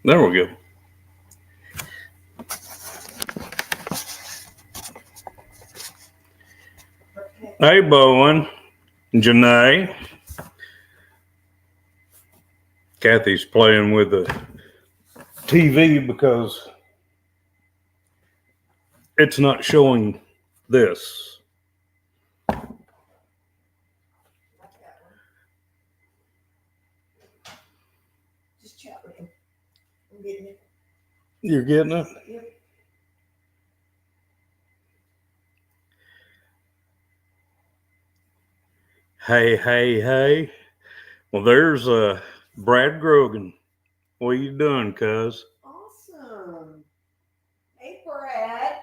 There we go. Hey, Bowen, Janae. Kathy's playing with the TV because it's not showing this. Just chat with him. I'm getting it. You're getting it? Yep. Hey. Well, there's Brad Grogan. What are you doing, cuz? Awesome. Hey, Brad.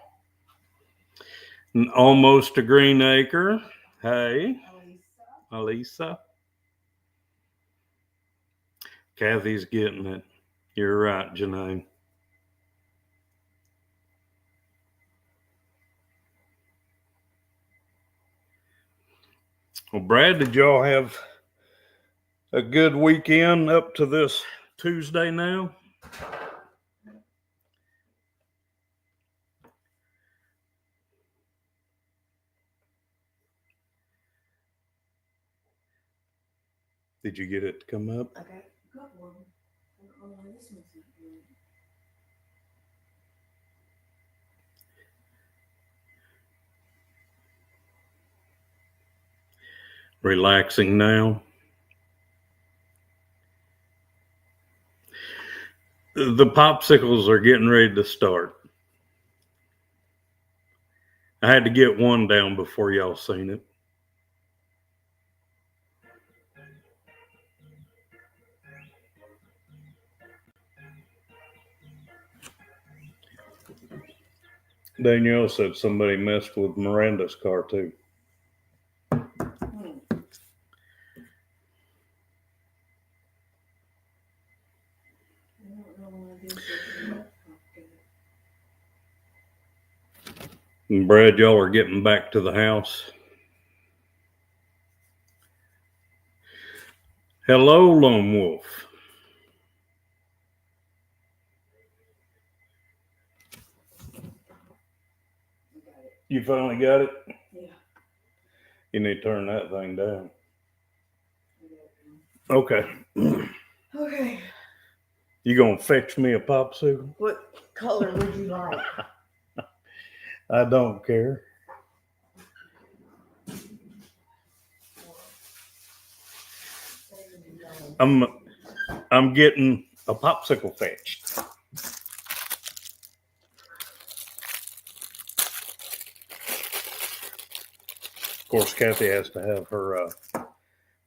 Almost a green acre. Hey, Alisa. Kathy's getting it. You're right, Janae. Well, Brad, did y'all have a good weekend up to this Tuesday now? Did you get it to come up? I got a couple of them. I don't know why this one's not doing it. Relaxing now. The popsicles are getting ready to start. I had to get one down before y'all seen it. Danielle said somebody messed with Miranda's car too. And Brad, y'all are getting back to the house. Hello, Lone Wolf. You finally got it? Yeah. You need to turn that thing down. Okay. Okay. You gonna fetch me a popsicle? What color would you like? I don't care. I'm getting a popsicle fetched. Of course, Kathy has to have her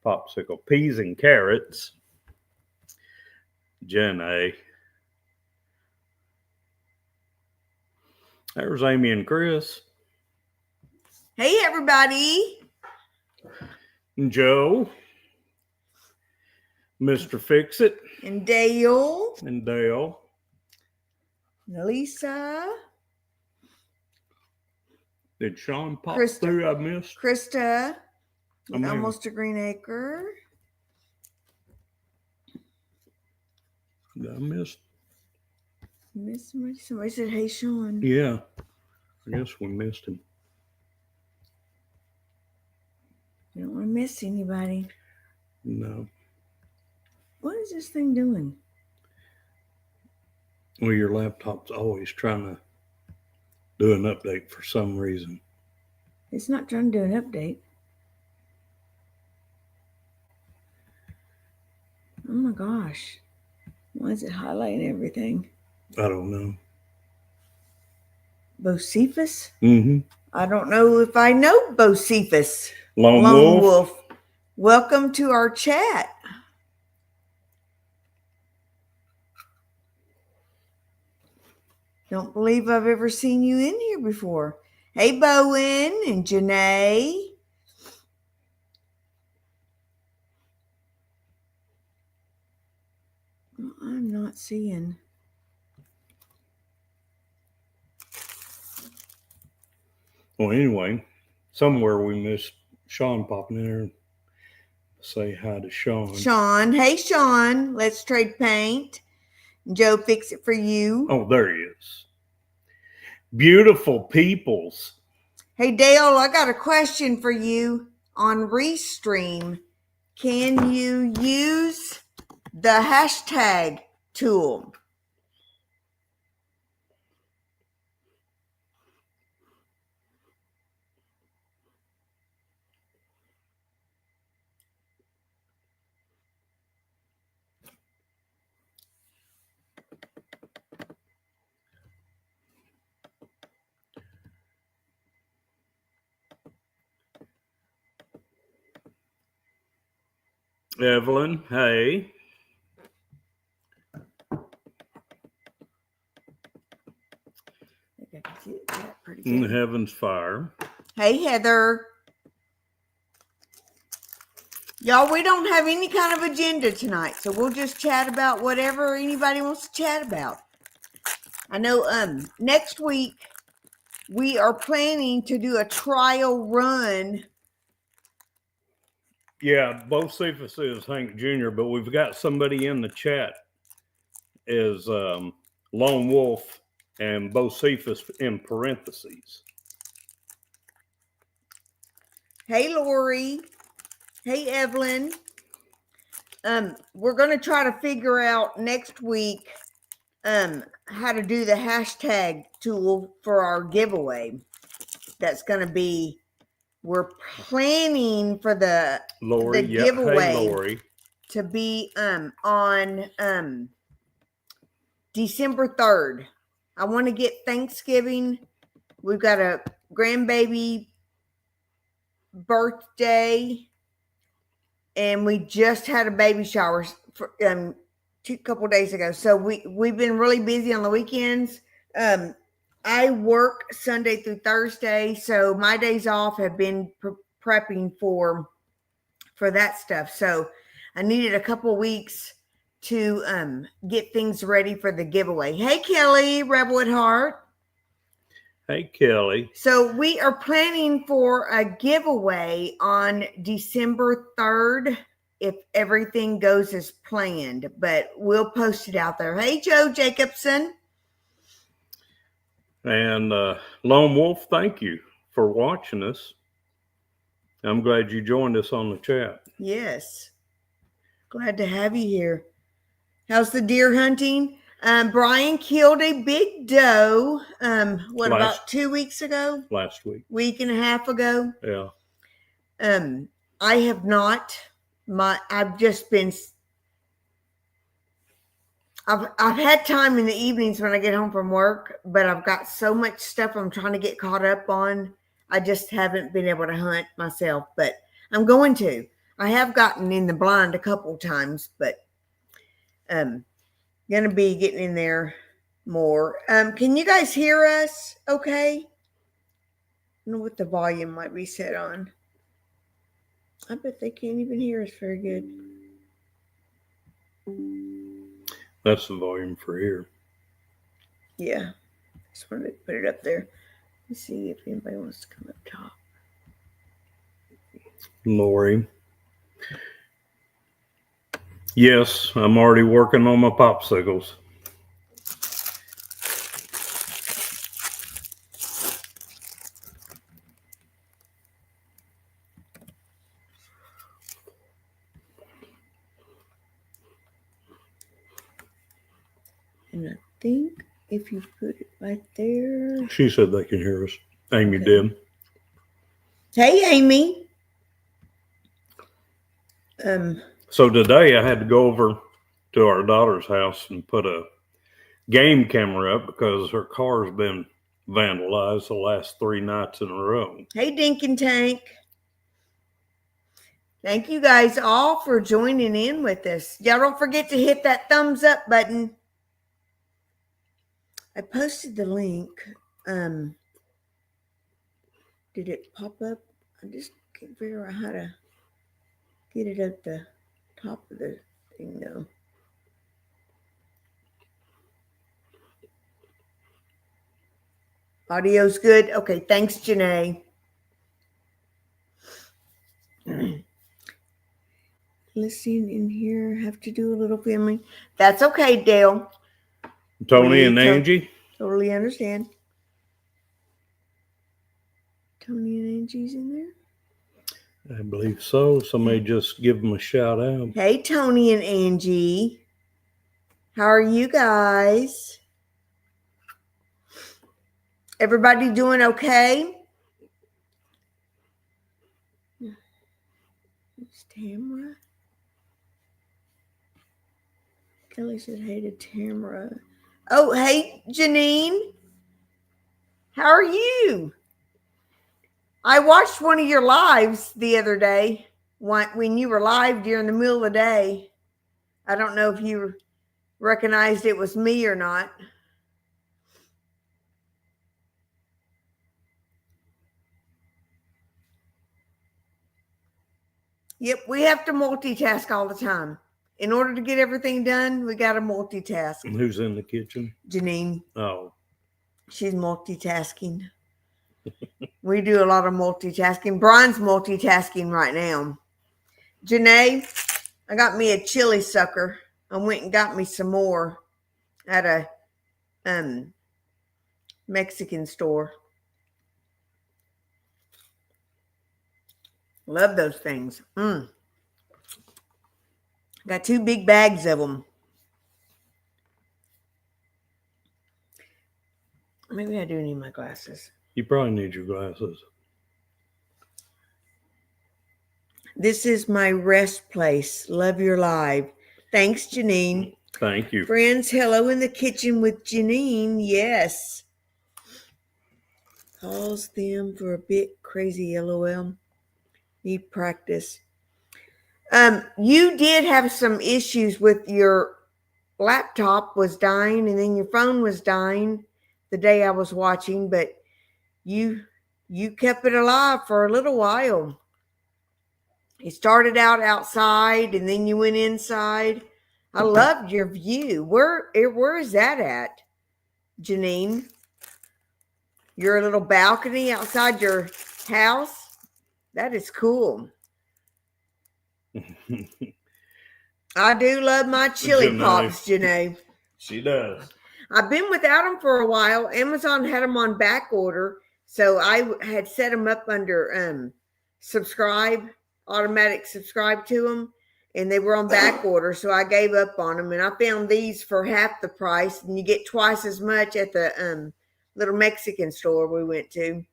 popsicle. Peas and carrots. Jenna. There's Amy and Chris. Hey, everybody. Joe. Mr. Fix-It. And Dale. And Dale. And Lisa. Did Sean pop Krista. through? I missed. Krista. With Almost a Green Acre. I missed. Miss somebody? Somebody said, hey, Sean. Yeah. I guess we missed him. You don't want to miss anybody. No. What is this thing doing? Well, your laptop's always trying to do an update for some reason. It's not trying to do an update. Oh my gosh. Why is it highlighting everything? I don't know. Bocephus? Mm-hmm. I don't know if I know Bocephus. Lone Wolf. Welcome to our chat. Don't believe I've ever seen you in here before. Hey, Bowen and Janae. I'm not seeing. Well, anyway, somewhere we missed Sean popping in there. Say hi to Sean. Sean. Hey, Sean. Let's trade paint. Joe fix it for you. Oh, there he is. Beautiful peoples. Hey, Dale, I got a question for you on Restream. Can you use the hashtag tool? Evelyn, hey. I think I can see that pretty In good. heaven's fire. Hey, Heather. Y'all, we don't have any kind of agenda tonight, so we'll just chat about whatever anybody wants to chat about. I know next week we are planning to do a trial run. Yeah, Bocephus is Hank Jr., but we've got somebody in the chat is Lone Wolf and Bocephus in parentheses. Hey, Lori. Hey, Evelyn. We're going to try to figure out next week how to do the hashtag tool for our giveaway. That's going to be, we're planning for the Lori, the yeah, giveaway hey, Lori. to be on December 3rd. I want to get Thanksgiving. We've got a grandbaby birthday, and we just had a baby shower for a couple days ago. So we've been really busy on the weekends. I work Sunday through Thursday, so my days off have been prepping for that stuff. So I needed a couple weeks to get things ready for the giveaway. Hey, Kelly, Rebel at Heart. Hey, Kelly. So we are planning for a giveaway on December 3rd if everything goes as planned, but we'll post it out there. Hey, Joe Jacobson. And Lone Wolf, thank you for watching us. I'm glad you joined us on the chat. Yes. Glad to have you here. How's the deer hunting? Brian killed a big doe, about 2 weeks ago? Last week. Week and a half ago? Yeah. I have not. I've just been... I've had time in the evenings when I get home from work, but I've got so much stuff I'm trying to get caught up on. I just haven't been able to hunt myself, but I'm going to. I have gotten in the blind a couple times, but gonna be getting in there more. Can you guys hear us okay? I don't know what the volume might be set on. I bet they can't even hear us very good. That's the volume for here. Yeah. Just wanted to put it up there. Let's see if anybody wants to come up top. Lori. Yes, I'm already working on my popsicles. And I think if you put it right there. She said they can hear us. Amy Okay. did. Hey, Amy. So today I had to go over to our daughter's house and put a game camera up because her car's been vandalized the last 3 nights in a row. Hey, Dink and Tank. Thank you guys all for joining in with us. Y'all don't forget to hit that thumbs up button. I posted the link. Did it pop up? I just can't figure out how to get it at the top of the thing though. Audio's good? Okay, thanks, Janae. Listening in here, have to do a little filming. That's okay, Dale. Tony and Angie. Totally understand. Tony and Angie's in there? I believe so. Somebody just give them a shout out. Hey, Tony and Angie. How are you guys? Everybody doing okay? It's Tamara. Kelly said hey to Tamara. Oh, hey, Janine. How are you? I watched one of your lives the other day when you were live during the middle of the day. I don't know if you recognized it was me or not. Yep, we have to multitask all the time. In order to get everything done, we got to multitask. And who's in the kitchen? Janine. Oh. She's multitasking. We do a lot of multitasking. Brian's multitasking right now. Janae, I got me a chili sucker. I went and got me some more at a Mexican store. Love those things. Got 2 big bags of them. Maybe I do need my glasses. You probably need your glasses. This is my rest place. Love your live. Thanks, Janine. Thank you. Friends, hello in the kitchen with Janine. Yes. Calls them for a bit crazy, LOL. Need practice. You did have some issues with your laptop was dying and then your phone was dying the day I was watching, but you kept it alive for a little while. You started out outside and then you went inside. I loved your view. Where is that at, Janine? Your little balcony outside your house? That is cool. I do love my chili pops, Janae. She does. I've been without them for a while. Amazon had them on back order, so I had set them up under automatic subscribe to them, and they were on back order, so I gave up on them, and I found these for half the price, and you get twice as much at the little Mexican store we went to.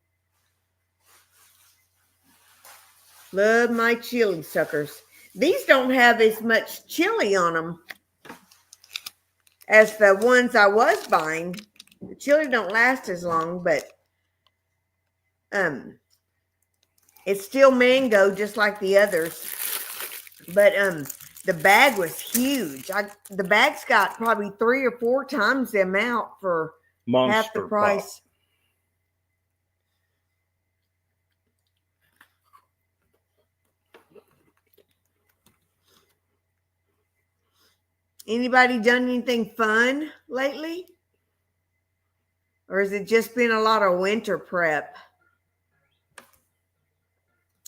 Love my chili suckers. These don't have as much chili on them as the ones I was buying. The chili don't last as long, but it's still mango just like the others. But the bag was huge. The bag's got probably 3 or 4 times the amount for half the price. Pop. Anybody done anything fun lately? Or has it just been a lot of winter prep?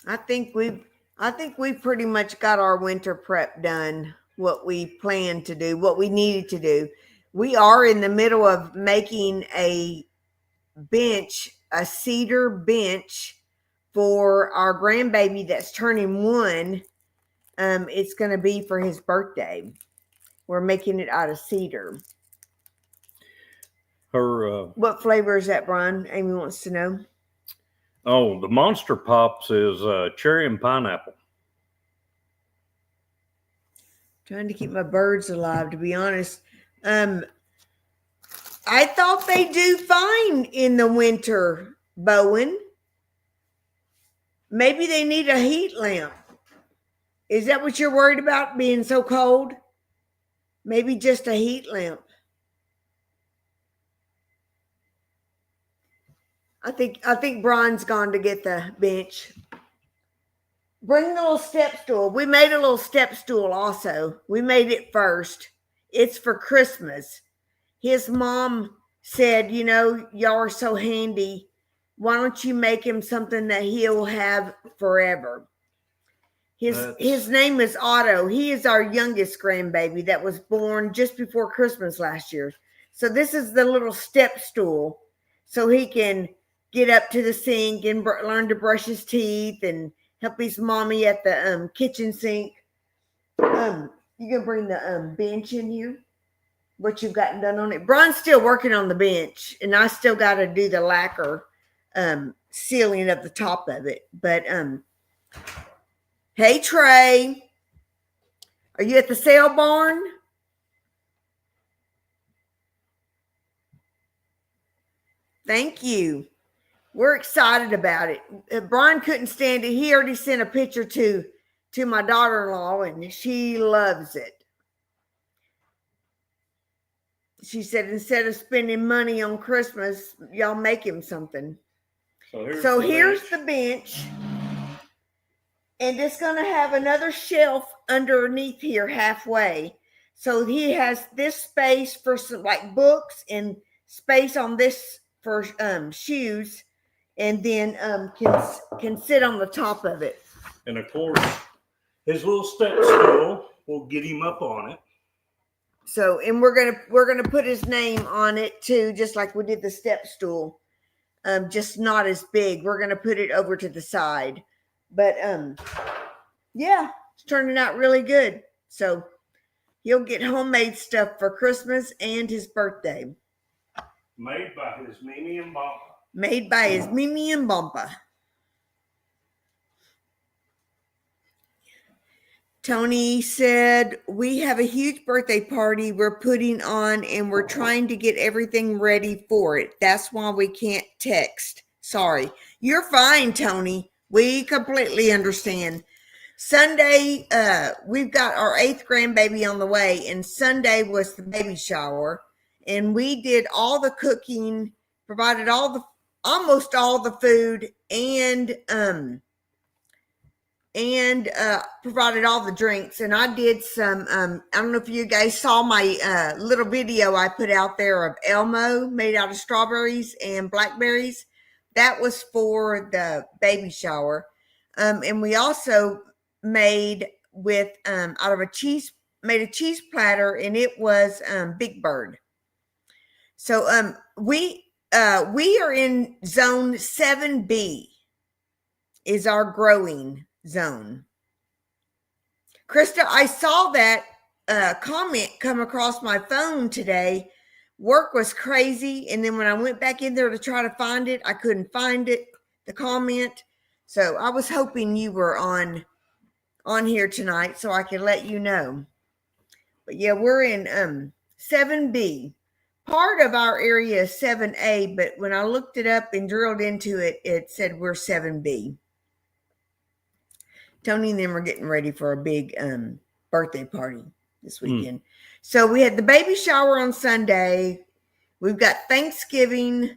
I think we've pretty much got our winter prep done, what we planned to do, what we needed to do. We are in the middle of making a bench, a cedar bench for our grandbaby that's turning 1. It's going to be for his birthday. We're making it out of cedar. What flavor is that, Brian? Amy wants to know. Oh, the Monster Pops is cherry and pineapple. Trying to keep my birds alive, to be honest. I thought they do fine in the winter, Bowen. Maybe they need a heat lamp. Is that what you're worried about, being so cold? Maybe just a heat lamp. I think Brian's gone to get the bench. Bring the little step stool. We made a little step stool also. We made it first. It's for Christmas. His mom said, y'all are so handy. Why don't you make him something that he'll have forever? His name is Otto. He is our youngest grandbaby that was born just before Christmas last year. So this is the little step stool, so he can get up to the sink and learn to brush his teeth and help his mommy at the kitchen sink. You can bring the bench in here. What you've gotten done on it. Brian's still working on the bench, and I still got to do the lacquer sealing of the top of it. But hey Trey, are you at the sale barn? Thank you. We're excited about it. Brian couldn't stand it. He already sent a picture to my daughter-in-law, and she loves it. She said, instead of spending money on Christmas, y'all make him something. So here's the bench. And it's going to have another shelf underneath here halfway. So he has this space for some like books and space on this for shoes. And then can sit on the top of it. And of course, his little step stool will get him up on it. So, and we're gonna put his name on it too, just like we did the step stool. Just not as big. We're gonna put it over to the side. But yeah, it's turning out really good. So he'll get homemade stuff for Christmas and his birthday. Made by his Mimi and Bampa. Made by his Mimi and Bampa. Tony said, we have a huge birthday party we're putting on and we're trying to get everything ready for it. That's why we can't text. Sorry. You're fine, Tony. We completely understand. Sunday, we've got our 8th grandbaby on the way, and Sunday was the baby shower. And we did all the cooking, provided almost all the food, and provided all the drinks. And I did some, I don't know if you guys saw my little video I put out there of 𝐄𝐎𝐿 made out of strawberries and blackberries. That was for the baby shower. And we also made with, out of a cheese platter, and it was Big Bird. So we are in zone 7B is our growing zone. Krista, I saw that comment come across my phone today. Work was crazy, and then when I went back in there to try to find it, I couldn't find it, the comment. So I was hoping you were on here tonight so I could let you know. But yeah, we're in 7B. Part of our area is 7A, but when I looked it up and drilled into it, it said we're 7B. Tony and them are getting ready for a big birthday party this weekend. So we had the baby shower on Sunday. We've got Thanksgiving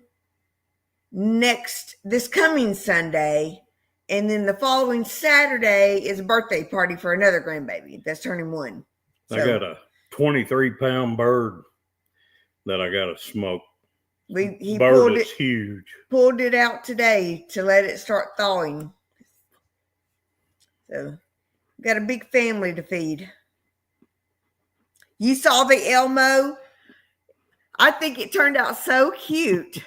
this coming Sunday. And then the following Saturday is a birthday party for another grandbaby that's turning 1. So, I got a 23-pound bird that I got to smoke. Bird is huge. Pulled it out today to let it start thawing. So, got a big family to feed. You saw the 𝐄𝐿. I think it turned out so cute.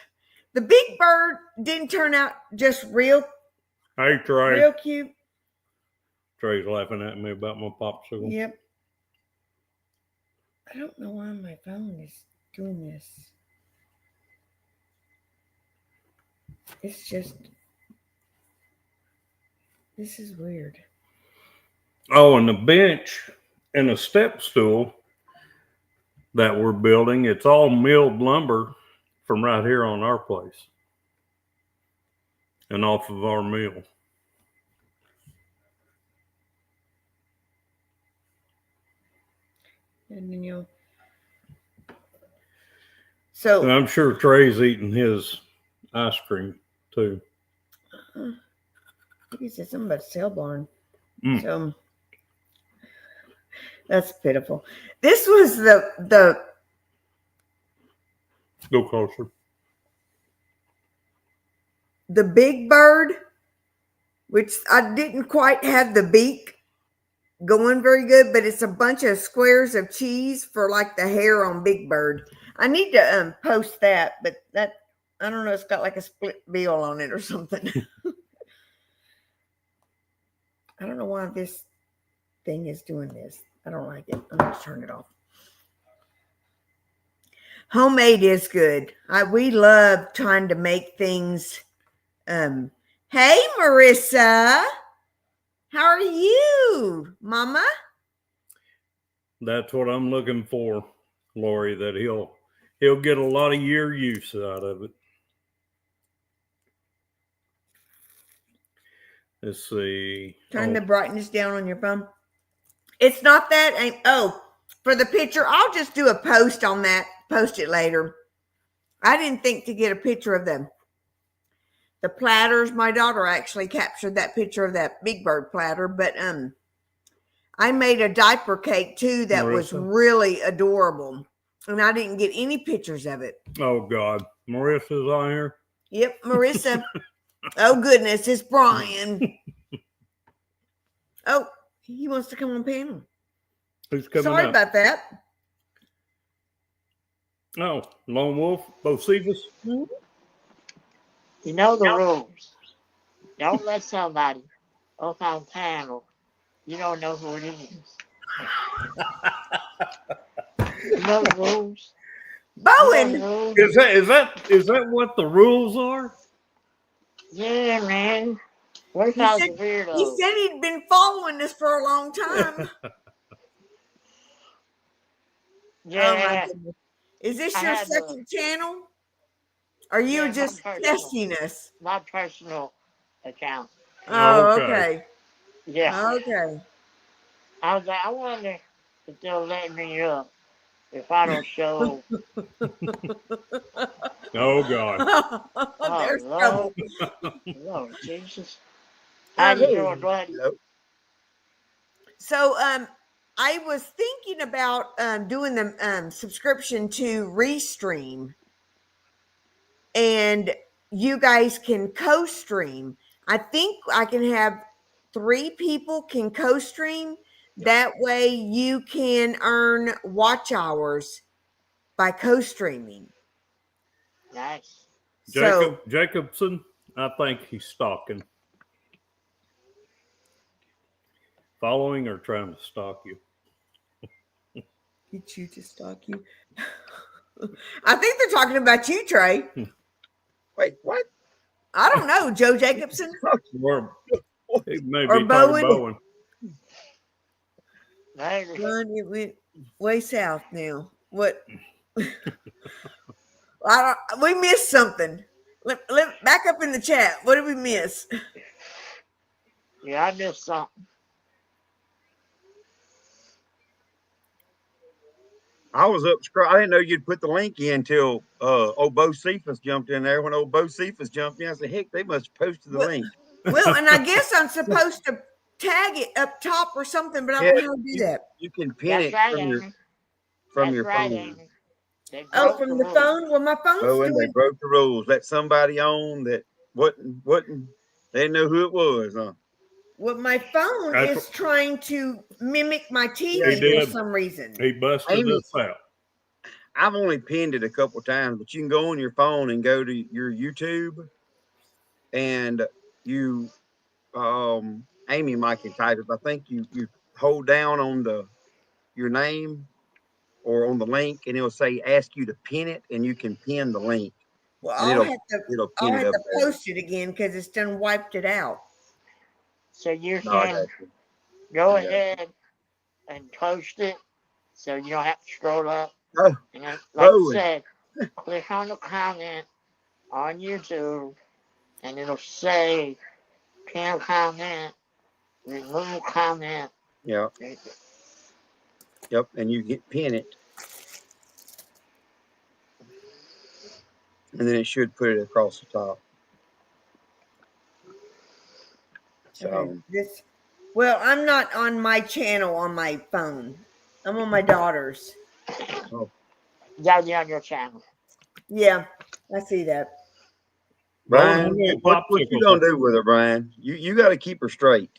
The big bird didn't turn out just real. Hey, Trey. Real cute. Trey's laughing at me about my popsicle. Yep. I don't know why my phone is doing this. It's just, this is weird. Oh, and the bench and the step stool that we're building, it's all milled lumber from right here on our place and off of our mill. And then and I'm sure Trey's eating his ice cream too. I think he said something about sale barn. So that's pitiful. This was the go closer. The Big Bird, which I didn't quite have the beak going very good, but it's a bunch of squares of cheese for like the hair on Big Bird. I need to post that, but that I don't know. It's got like a split bill on it or something. I don't know why this thing is doing this. I don't like it. I'm going to turn it off. Homemade is good. We love trying to make things. Hey, Marissa. How are you, Mama? That's what I'm looking for, Lori, that he'll get a lot of year use out of it. Let's see. Turn the brightness down on your phone. It's not that. For the picture, I'll just do a post on that. Post it later. I didn't think to get a picture of them. The platters. My daughter actually captured that picture of that Big Bird platter, but I made a diaper cake too that was really adorable, and I didn't get any pictures of it. Oh God, Marissa's on here. Yep, Marissa. Oh goodness, it's Brian. Oh, he wants to come on panel. Who's coming Sorry up? about that. Oh, Lone Wolf, 𝐕𝐈𝐃𝐄𝐎. Mm-hmm. You know the rules. Don't let somebody up on panel. You don't know who it is. You know the rules. Bowen. You know Is that what the rules are? Yeah, man. What if I was a weirdo? He said he'd been following this for a long time. Yeah. Oh my goodness. Is this your second channel? Are you just testing us? My personal account. Oh, okay. Yeah. Okay. I was like, I wonder if they'll let me up if I don't show. Oh God. There's Lord. trouble. Lord Jesus. How you doing, buddy? So I was thinking about doing the subscription to Restream, and you guys can co-stream. I think I can have 3 people can co-stream. That way you can earn watch hours by co-streaming. Nice. Jacobson, I think he's stalking. Following or trying to stalk you? Did you just stalk you? I think they're talking about you, Trey. Wait, what? I don't know, Joe Jacobson. Or maybe Or Bowen. Bowen. Run, it went way south now. What? We missed something. Let back up in the chat. What did we miss? Yeah, I missed something. I was up I didn't know you'd put the link in until old Bo Cephas jumped in there. When old Bo Cephas jumped in, I said, heck, they must have posted the link. Well, and I guess I'm supposed to tag it up top or something, but I don't know how to do that. You can pin it from your phone. Oh, from the phone? Well, my phone's doing. They broke the rules. Let somebody on that wasn't. They didn't know who it was, huh? Well, my phone is trying to mimic my TV for some reason. He busted this out. I've only pinned it a couple times, but you can go on your phone and go to your YouTube, and you, Amy might can type it. I think you hold down on your name or on the link, and it'll say ask you to pin it, and you can pin the link. Well, I'll have to post it again because it's done wiped it out. So you can go ahead and post it so you don't have to scroll up. And then, like I said, click on the comment on YouTube and it'll say pin comment, remove comment. Yeah. Yep, and you pin it. And then it should put it across the top. So well, I'm not on my channel on my phone. I'm on my daughter's. Oh. Yeah, on your channel. Yeah, I see that. Brian, what you gonna do with her, Brian? You got to keep her straight.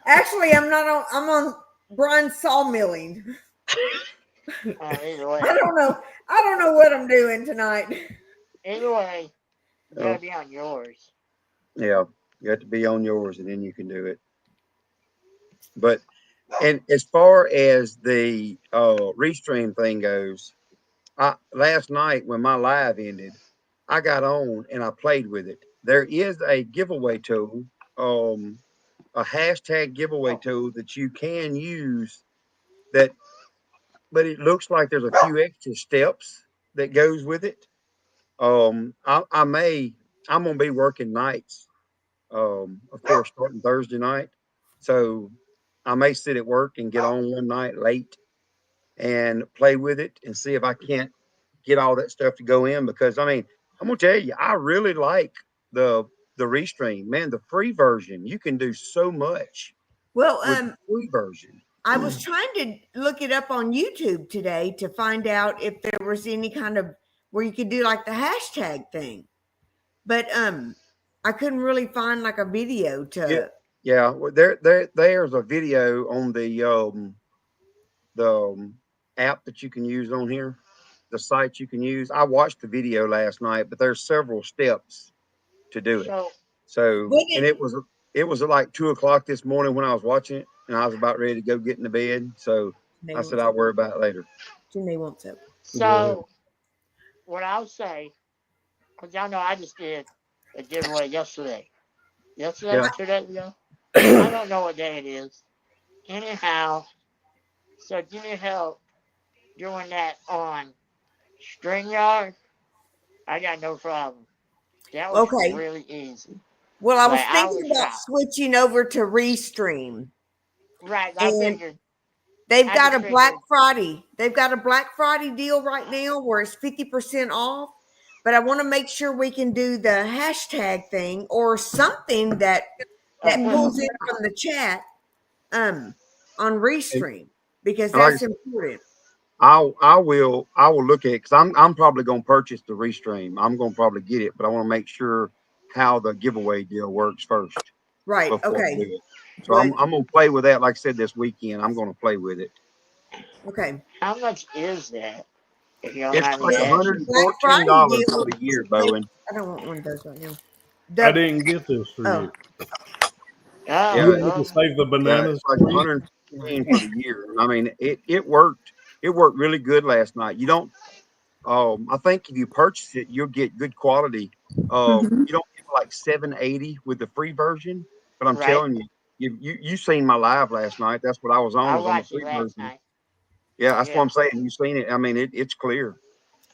Actually, I'm not on. I'm on Brian's sawmilling. Either way. I don't know. I don't know what I'm doing tonight. Either way, you gotta be on yours. Yeah, you have to be on yours, and then you can do it. But and as far as the restream thing goes, last night when my live ended, I got on and I played with it. There is a giveaway tool, a hashtag giveaway tool that you can use. But it looks like there's a few extra steps that goes with it. I'm gonna be working nights, of course, starting Thursday night. So I may sit at work and get on one night late and play with it and see if I can't get all that stuff to go in. Because I mean, I'm gonna tell you, I really like the Restream. Man, the free version, you can do so much Well, with the free version. I was trying to look it up on YouTube today to find out if there was any kind of where you could do like the hashtag thing, but I couldn't really find like a video to. Yeah. Well, there's a video on the app that you can use on here, the site you can use. I watched the video last night, but there's several steps to do it. So and it was at like 2:00 this morning when I was watching it, and I was about ready to go get in the bed. So I said I'll worry about it later. Janae wants it. So what I'll say, because y'all know I just did a giveaway yesterday. Yesterday, 2 days ago. I don't know what day it is. Anyhow, so give me help doing that on StreamYard. I got no problem. That was really easy. Well, I was thinking about switching over to Restream. Right, I figured. They've got a Black Friday. They've got a Black Friday deal right now where it's 50% off. But I want to make sure we can do the hashtag thing or something that pulls in from the chat on Restream, because that's important. I will look at it, because I'm probably going to purchase the Restream. I'm going to probably get it, but I want to make sure how the giveaway deal works first. Right. Okay. So I'm going to play with that. Like I said, this weekend, I'm going to play with it. Okay. How much is that? It's like $114 for the year, Bowen. I don't want one of those right now. I didn't get this for you. You had to save the bananas. It's like $114 for the year. I mean, it worked. It worked really good last night. You don't. I think if you purchase it, you'll get good quality. You don't get like $780 with the free version, but I'm telling you, you seen my live last night. That's what I was on. I was on the watched free it last version. night. Yeah, that's what I'm saying. You seen it? I mean, it's clear.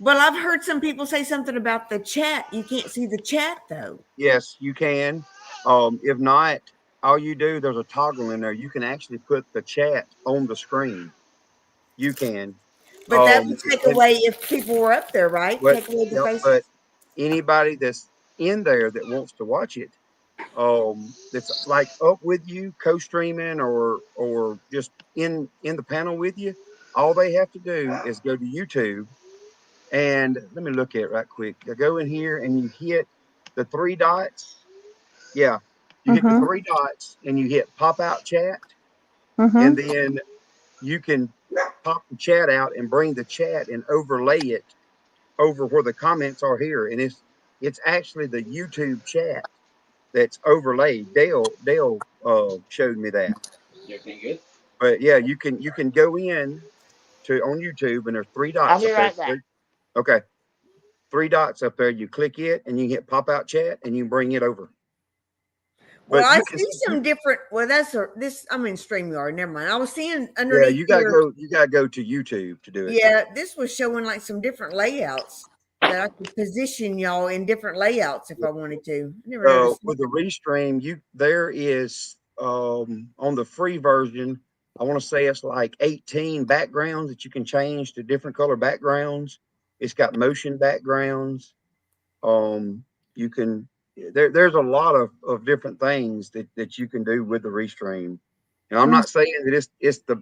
Well, I've heard some people say something about the chat. You can't see the chat though. Yes, you can. If not, all you do, there's a toggle in there. You can actually put the chat on the screen. You can. But that would take away if people were up there, right? Take away the faces. But anybody that's in there that wants to watch it, that's like up with you, co-streaming or just in the panel with you, all they have to do is go to YouTube, and let me look at it right quick. You go in here and you hit the 3 dots. Yeah, you hit the 3 dots and you hit pop out chat, and then you can pop the chat out and bring the chat and overlay it over where the comments are here, and it's actually the YouTube chat that's overlaid. Dale showed me that. But yeah, you can go in on YouTube, and there's 3 dots. I'll be right back. Okay, 3 dots up there. You click it, and you hit pop out chat, and you bring it over. Well, I see some different. Well, I'm in StreamYard. Never mind. I was seeing underneath. Yeah, you gotta go to YouTube to do it. Yeah, this was showing like some different layouts that I could position y'all in different layouts if I wanted to. With the Restream, there is on the free version, I want to say it's like 18 backgrounds that you can change to different color backgrounds. It's got motion backgrounds. You can there's a lot of different things that you can do with the Restream. And I'm not saying that it's the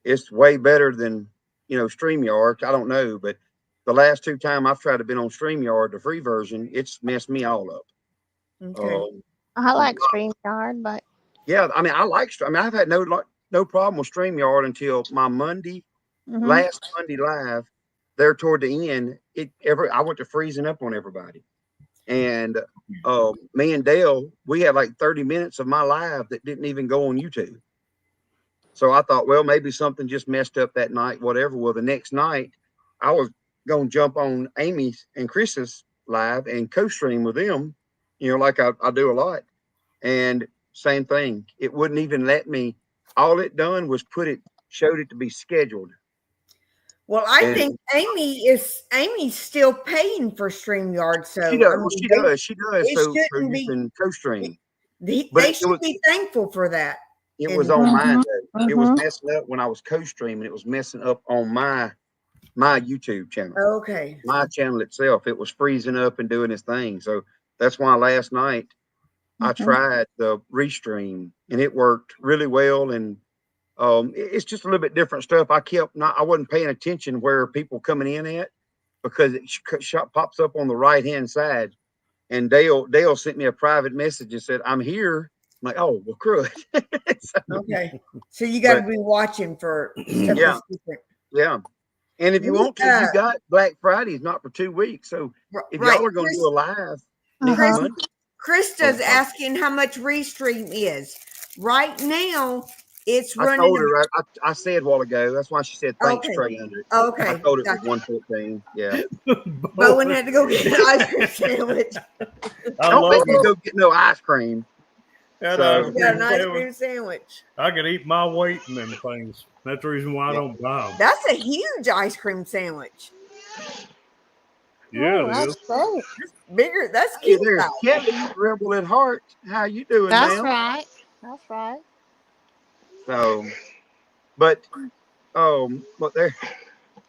it's way better than StreamYard. I don't know, but the last 2 times I've tried to be on StreamYard, the free version, it's messed me all up. Okay. I like StreamYard, but yeah, I mean, I've had no problem with StreamYard until my Monday last Monday live, there toward the end, I went to freezing up on everybody. And me and Dale, we had like 30 minutes of my live that didn't even go on YouTube. So I thought, well, maybe something just messed up that night, whatever. Well, the next night, I was going to jump on Amy's and Chris's live and co-stream with them, like I do a lot. And same thing. It wouldn't even let me. All it done was showed it to be scheduled. Well, I think Amy's still paying for StreamYard, so she does. She does. So you can co-stream. They should be thankful for that. It was on mine. It was messing up when I was co-streaming. It was messing up on my YouTube channel. Okay. My channel itself, it was freezing up and doing its thing. So that's why last night I tried the restream and it worked really well. And it's just a little bit different stuff. I wasn't paying attention where people coming in at, because it pops up on the right hand side. And Dale sent me a private message and said, "I'm here." I'm like, "Oh, well, crud." Okay. So you got to be watching for stuff that's different. Yeah. And if you want to, you got Black Fridays not for 2 weeks. So if y'all are going to do a live, Krista's asking how much Restream is. Right now, it's running. I told her, I said a while ago, that's why she said thanks, Trey, under it. Okay. I told it was 114. Yeah. Bowen had to go get an ice cream sandwich. Don't make me go get no ice cream. So, got an ice cream sandwich. I could eat my weight in them things. That's the reason why I don't buy them. That's a huge ice cream sandwich. Yeah, it is. Great. Bigger. That's cute. Hey, there's Kelly, Rebel at Heart. How you doing, That's now? right. That's right. So, but there.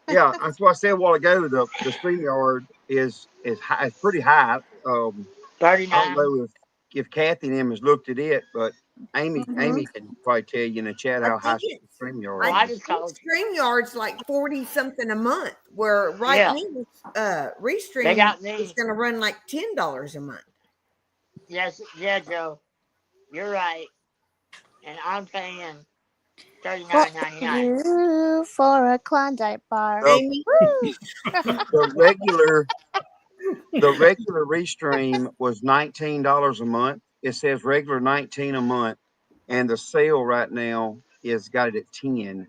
Yeah, that's what I said a while ago. The StreamYard is high. It's pretty high. 39. I don't know if Kathy and them has looked at it, but Amy can probably tell you in the chat how high StreamYard is. StreamYard's like 40 something a month, where now Restream is going to run like $10 a month. Yes, yeah, Joe, you're right, and I'm paying $39.99 for a Klondike bar. Amy, the regular Restream was $19 a month. It says regular $19 a month, and the sale right now is got it at $10.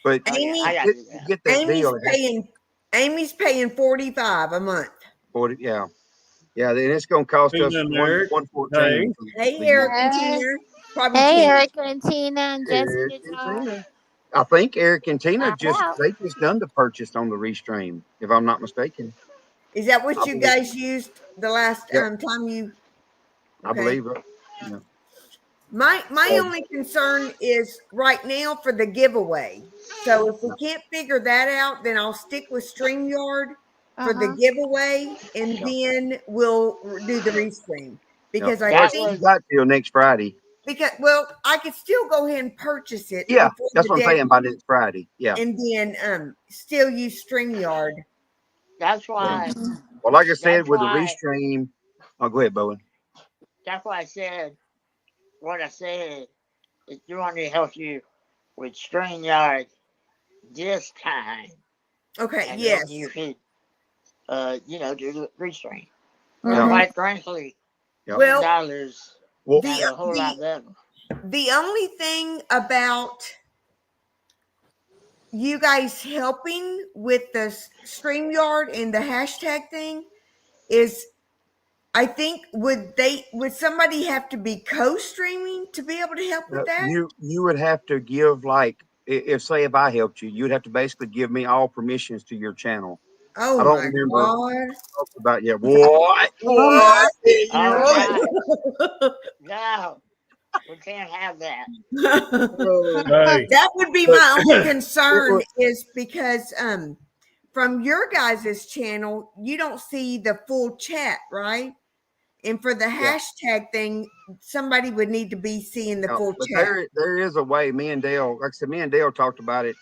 But get that deal. Amy's paying $45 a month. 40, yeah. Then it's going to cost us $114. Hey, Eric and Tina. Hey, Eric and Tina and Jessica. I think Eric and Tina just done the purchase on the Restream, if I'm not mistaken. Is that what you guys used the last time you? Okay. I believe it. Yeah. My only concern is right now for the giveaway. So if we can't figure that out, then I'll stick with StreamYard for the giveaway, and then we'll do the Restream, because I think got till next Friday. Because I could still go ahead and purchase it. Yeah, that's what I'm saying by next Friday. Yeah, and then still use StreamYard. That's why. Well, like I said, with the Restream, go ahead, Bowen. That's why I said what I said. Is you want to help you with StreamYard this time. Okay. And yes. You could, do the Restream. Quite frankly, $10. A whole lot better. The only thing about you guys helping with the StreamYard and the hashtag thing is, I think would somebody have to be co-streaming to be able to help with that? You would have to give, like, if I helped you, you'd have to basically give me all permissions to your channel. Oh, I don't remember about what? No, we can't have that. That would be my only concern, is because from your guys' channel, you don't see the full chat, right? And for the hashtag thing, somebody would need to be seeing the full chat. There is a way. Me and Dale, like I said, talked about it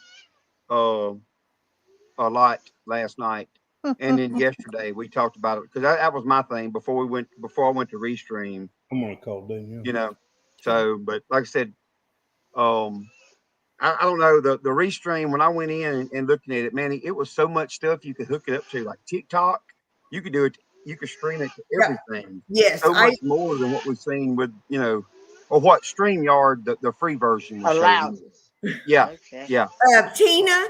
a lot last night, and then yesterday we talked about it, because that was my thing before I went to Restream. I'm gonna call Danielle. So, but like I said, I don't know, the Restream, when I went in and looking at it, man, it was so much stuff you could hook it up to, like TikTok. You could do it. You could stream it to everything. Yes, So much more than what we've seen with, or what StreamYard, the free version was showing. Yeah, Okay. yeah. Tina,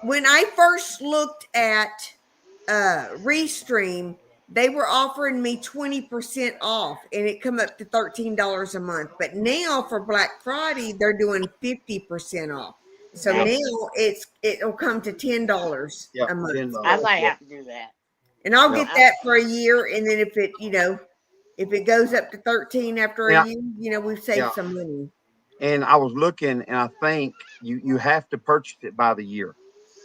when I first looked at Restream, they were offering me 20% off, and it come up to $13 a month. But now for Black Friday, they're doing 50% off. So now it'll come to $10 a month. $10. I might have to do that. And I'll get that for a year, and then if it goes up to 13 after a year, we've saved some money. And I was looking, and I think you have to purchase it by the year.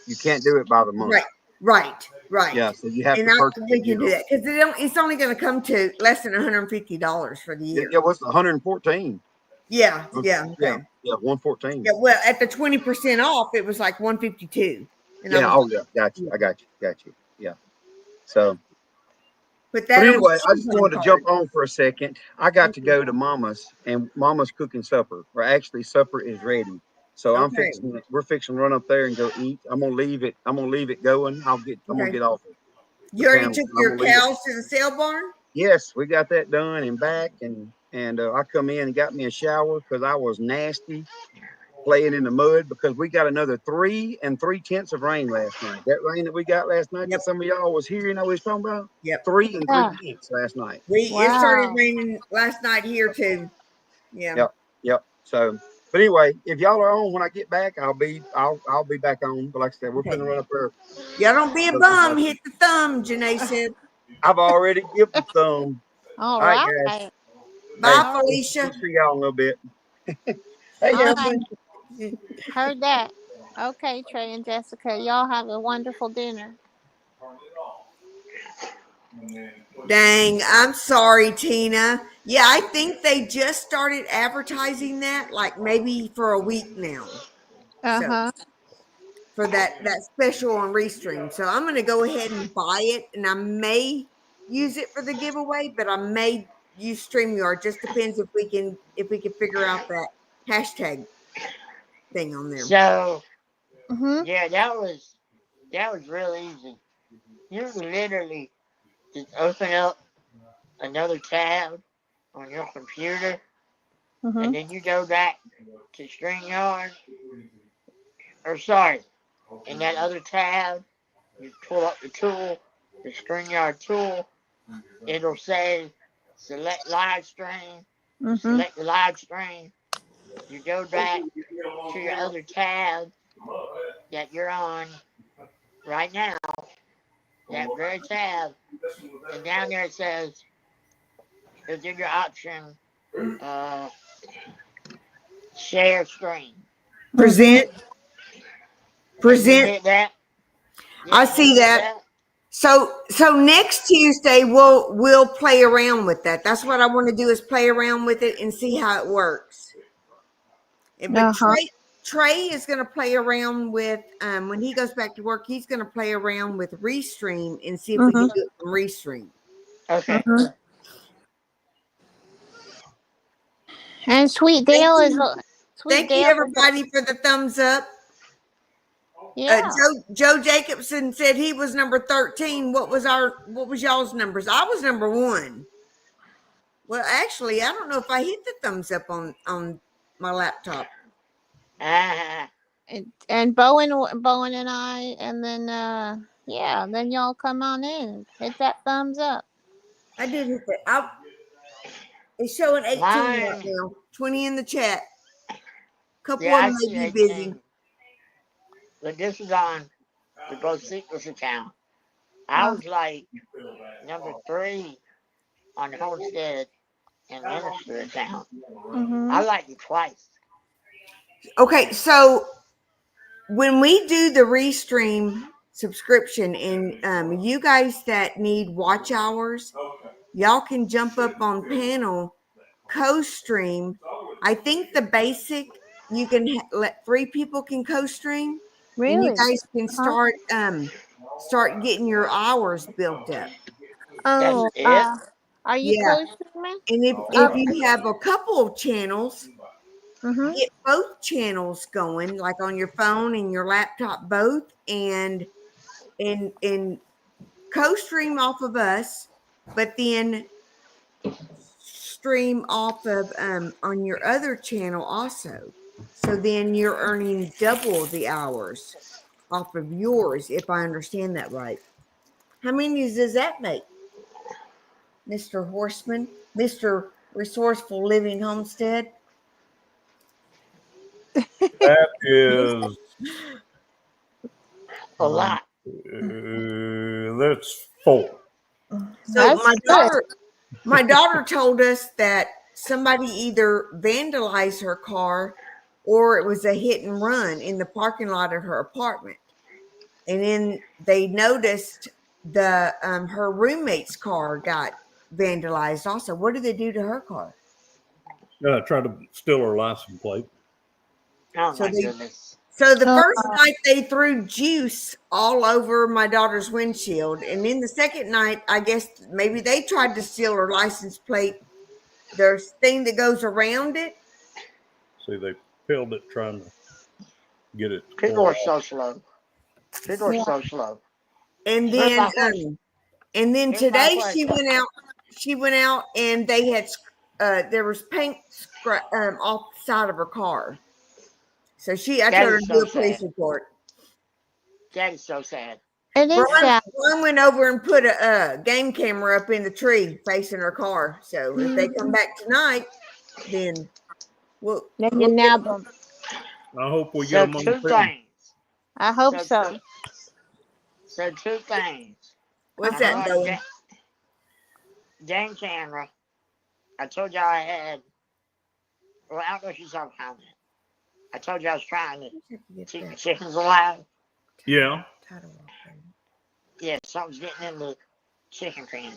You can't do it by the month. Right. Yeah, so you have to purchase it. We can do that because it's only going to come to less than $150 for the year. Yeah, what's 114? Yeah. Okay. Yeah, 114. Yeah, well, at the 20% off, it was like 152. And Got you. I got you. Yeah. So, but anyway, I just wanted to jump on for a second. I got to go to Mama's, and Mama's cooking supper. Or actually, supper is ready. So we're fixing to run up there and go eat. I'm gonna leave it going. I'm gonna get off it. You already took your cows to the sale barn? Yes, we got that done and back, and I come in and got me a shower because I was nasty playing in the mud, because we got another 3 3/10 of rain last night. That rain that we got last night that some of y'all was here, what he's talking about? 3 3/10 last night. It started raining last night here too. Yeah. Yep. So, but anyway, if y'all are on when I get back, I'll be back on. But like I said, we're gonna run up there. Y'all don't be a bum. Hit the thumb, Janae said. I've already given the thumb. All right, guys. Bye, Felicia. See y'all in a little bit. Hey, right. Heard that. Okay, Trey and Jessica, y'all have a wonderful dinner. Dang, I'm sorry, Tina. Yeah, I think they just started advertising that, like maybe for a week now. So, for that special on Restream. So I'm going to go ahead and buy it, and I may use it for the giveaway, but I may use StreamYard. Just depends if we can figure out that hashtag thing on there. So yeah, that was real easy. You literally just open up another tab on your computer, and then you go back to StreamYard. In that other tab, you pull up the tool, the StreamYard tool. It'll say select live stream. Select the live stream. You go back to your other tab that you're on right now, that very tab, and down there it says, it's in your option, share screen. Present. That? Yeah, I see that. So next Tuesday we'll play around with that. That's what I want to do, is play around with it and see how it works. But Trey is going to play around with, when he goes back to work, he's going to play around with Restream and see if we can do it from Restream. Okay. And Sweet Dale is. Thank you, everybody, for the thumbs up. Yeah. Joe Jacobson said he was number 13. What was y'all's numbers? I was number 1. Well, actually, I don't know if I hit the thumbs up on my laptop. And Bowen and I, and then then y'all come on in, hit that thumbs up. I did hit that. It's showing 18 right now. 20 in the chat. Couple of them may be busy. But this is on the Both Secrets account. I was like number 3 on the Homestead and Minister account. I liked it twice. Okay, so when we do the Restream subscription, and you guys that need watch hours, y'all can jump up on panel, co-stream. I think the basic, you can let 3 people can co-stream. Really? And you guys can start getting your hours built up. Oh, are you co-streaming? And if you have a couple of channels, Mm-hmm. get both channels going, like on your phone and your laptop both, and co-stream off of us, but then stream off of on your other channel also. So then you're earning double the hours off of yours, if I understand that right. How many does that make, Mr. Horseman, Mr. Resourceful Living Homestead? That is A lot. that's 4. So That's my daughter told us that somebody either vandalized her car or it was a hit and run in the parking lot of her apartment. And then they noticed the her roommate's car got vandalized also. What did they do to her car? Tried to steal her license plate. Oh So my they- goodness. So the Oh. first night they threw juice all over my daughter's windshield, and then the second night, I guess maybe they tried to steal her license plate. There's thing that goes around it. See, they peeled it trying to get it. People are so slow. People are Yeah. so slow. And Here's then my question. and then Here's my today she question. went out and they had there was paint off the side of her car. So I That told her is to do so a police sad. report. That is so sad. It is sad. Brian went over and put a game camera up in the tree facing her car. So if they come back tonight, then we'll Then you nab them. I hope we get So them on two film. things. I hope so. So two things. what's that One, going? game camera. I told y'all I had. Well, I don't know if you saw the comment. I told you I was trying to keep the chickens alive. Yeah. Yeah, something's getting in the chicken pen.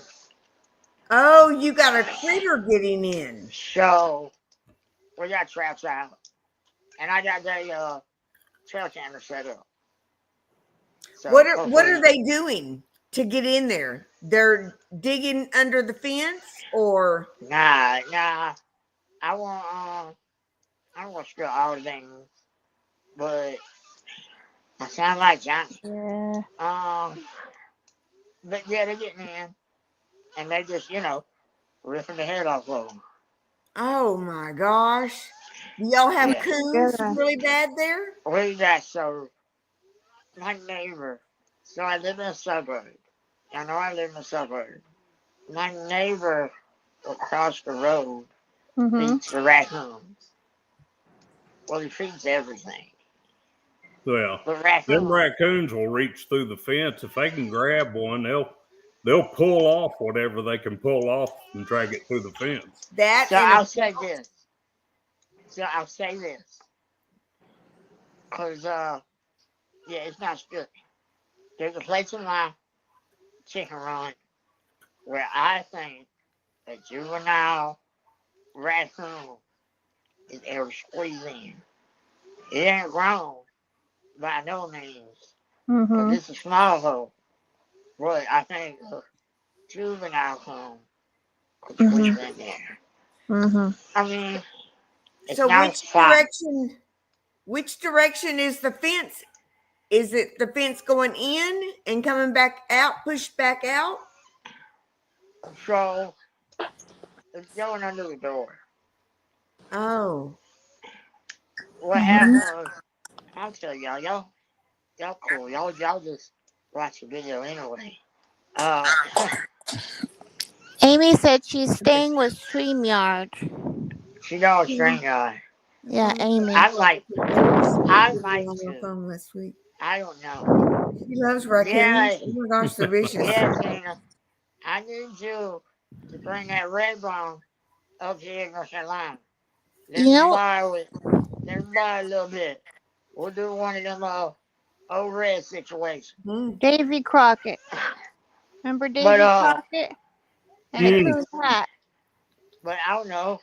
Oh, you got a critter getting in. So we got traps out, and I got the trail camera set up. So What are hopefully- they doing to get in there? They're digging under the fence, or Nah. I don't want to spill all the things, but I sound like Johnny. Yeah. But yeah, they're getting in, and they just ripping the head off of them. oh my gosh, do y'all have Yeah. coons Yeah. really bad there? We got my neighbor. So I live in a suburb. I know I live in a suburb. My neighbor across the road Mm-hmm. feeds the raccoons. Well, he feeds everything. Well, The them raccoons. raccoons will reach through the fence. If they can grab one, they'll pull off whatever they can pull off and drag it through the fence. That So and I'll say this. Because, it's not good. There's a place in my chicken run where I think a juvenile raccoon is able to squeeze in. It ain't grown by no means, Mm-hmm. because it's a small hole. But I think a juvenile home could squeeze in there. Mm-hmm. I mean, it's so not a spot. which direction is the fence? Is it the fence going in and coming back out, pushed back out? So it's going under the door. Oh, What happened was, I'll tell y'all, y'all cool. Y'all just watch the video anyway. Amy said she's staying with StreamYard. She knows StreamYard. Yeah, Amy. I might on my too. phone last week. I don't know. She loves raccoons. Yeah. Oh my gosh, they're vicious. Yeah, Tina. I need you to bring that red bone up here in North Carolina. Let me borrow it. Let me borrow a little bit. We'll do one of them old red situations. Davy Crockett. Remember Davy Crockett? And a cool hat. But I don't know.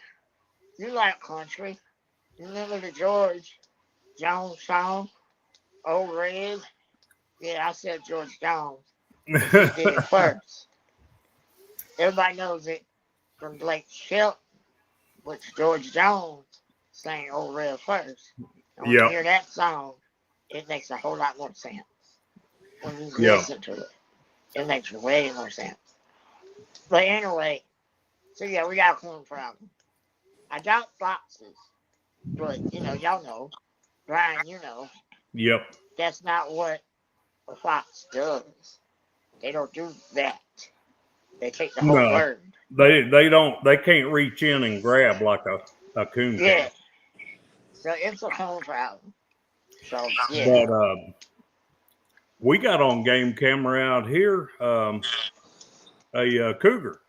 You like country. You remember the George Jones song? Old Red? Yeah, I said George Jones. He did it first. Everybody knows it from Blake Shelton, which George Jones sang Old Red first. And when Yep. you hear that song, it makes a whole lot more sense. When you Yep. listen to it, it makes way more sense. But anyway, so yeah, we got a coon problem. I got foxes, but y'all know, Brian, Yep. that's not what a fox does. They don't do that. They take the whole No. bird. They can't reach in and grab like a coon Yeah. can. So it's a coon problem. So yeah. But we got on game camera out here a cougar.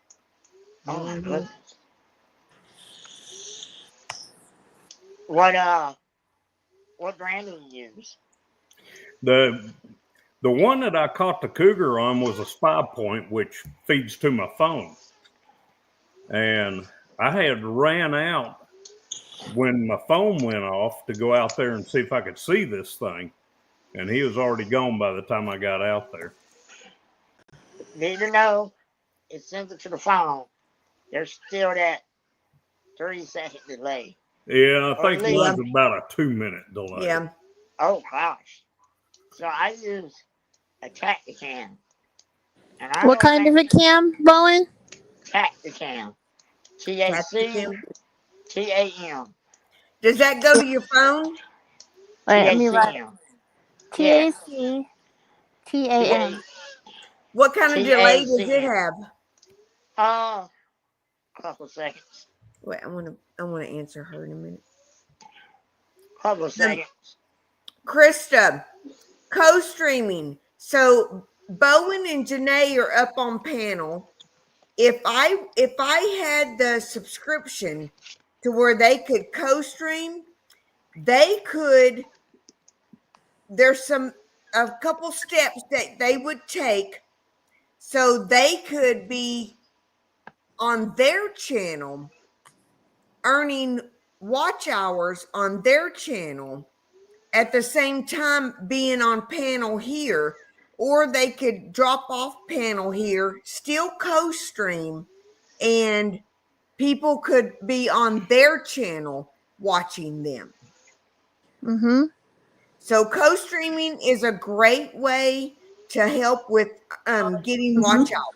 Oh my goodness. What brand do you use? The one that I caught the cougar on was a spy point, which feeds to my phone. And I had ran out when my phone went off to go out there and see if I could see this thing. And he was already gone by the time I got out there. Need to know, it sends it to the phone. There's still that 30-second delay. Yeah, I think least- mine's about a 2-minute delay. Yeah. Oh gosh. So I use a Tacticam. And I What kind of a cam, Bowen? Tacticam. Tacticam. TACAM. Does that go to your phone? Wait, let me write. Yeah. TACTAM. What kind of delay does it have? A couple of seconds. Wait, I want to answer her in a minute. Couple of seconds. Krista, co-streaming. So Bowen and Janae are up on panel. If I had the subscription to where they could co-stream, they could. There's a couple steps that they would take so they could be on their channel earning watch hours on their channel at the same time being on panel here, or they could drop off panel here, still co-stream, and people could be on their channel watching them. Mm-hmm. So co-streaming is a great way to help with getting watch hours.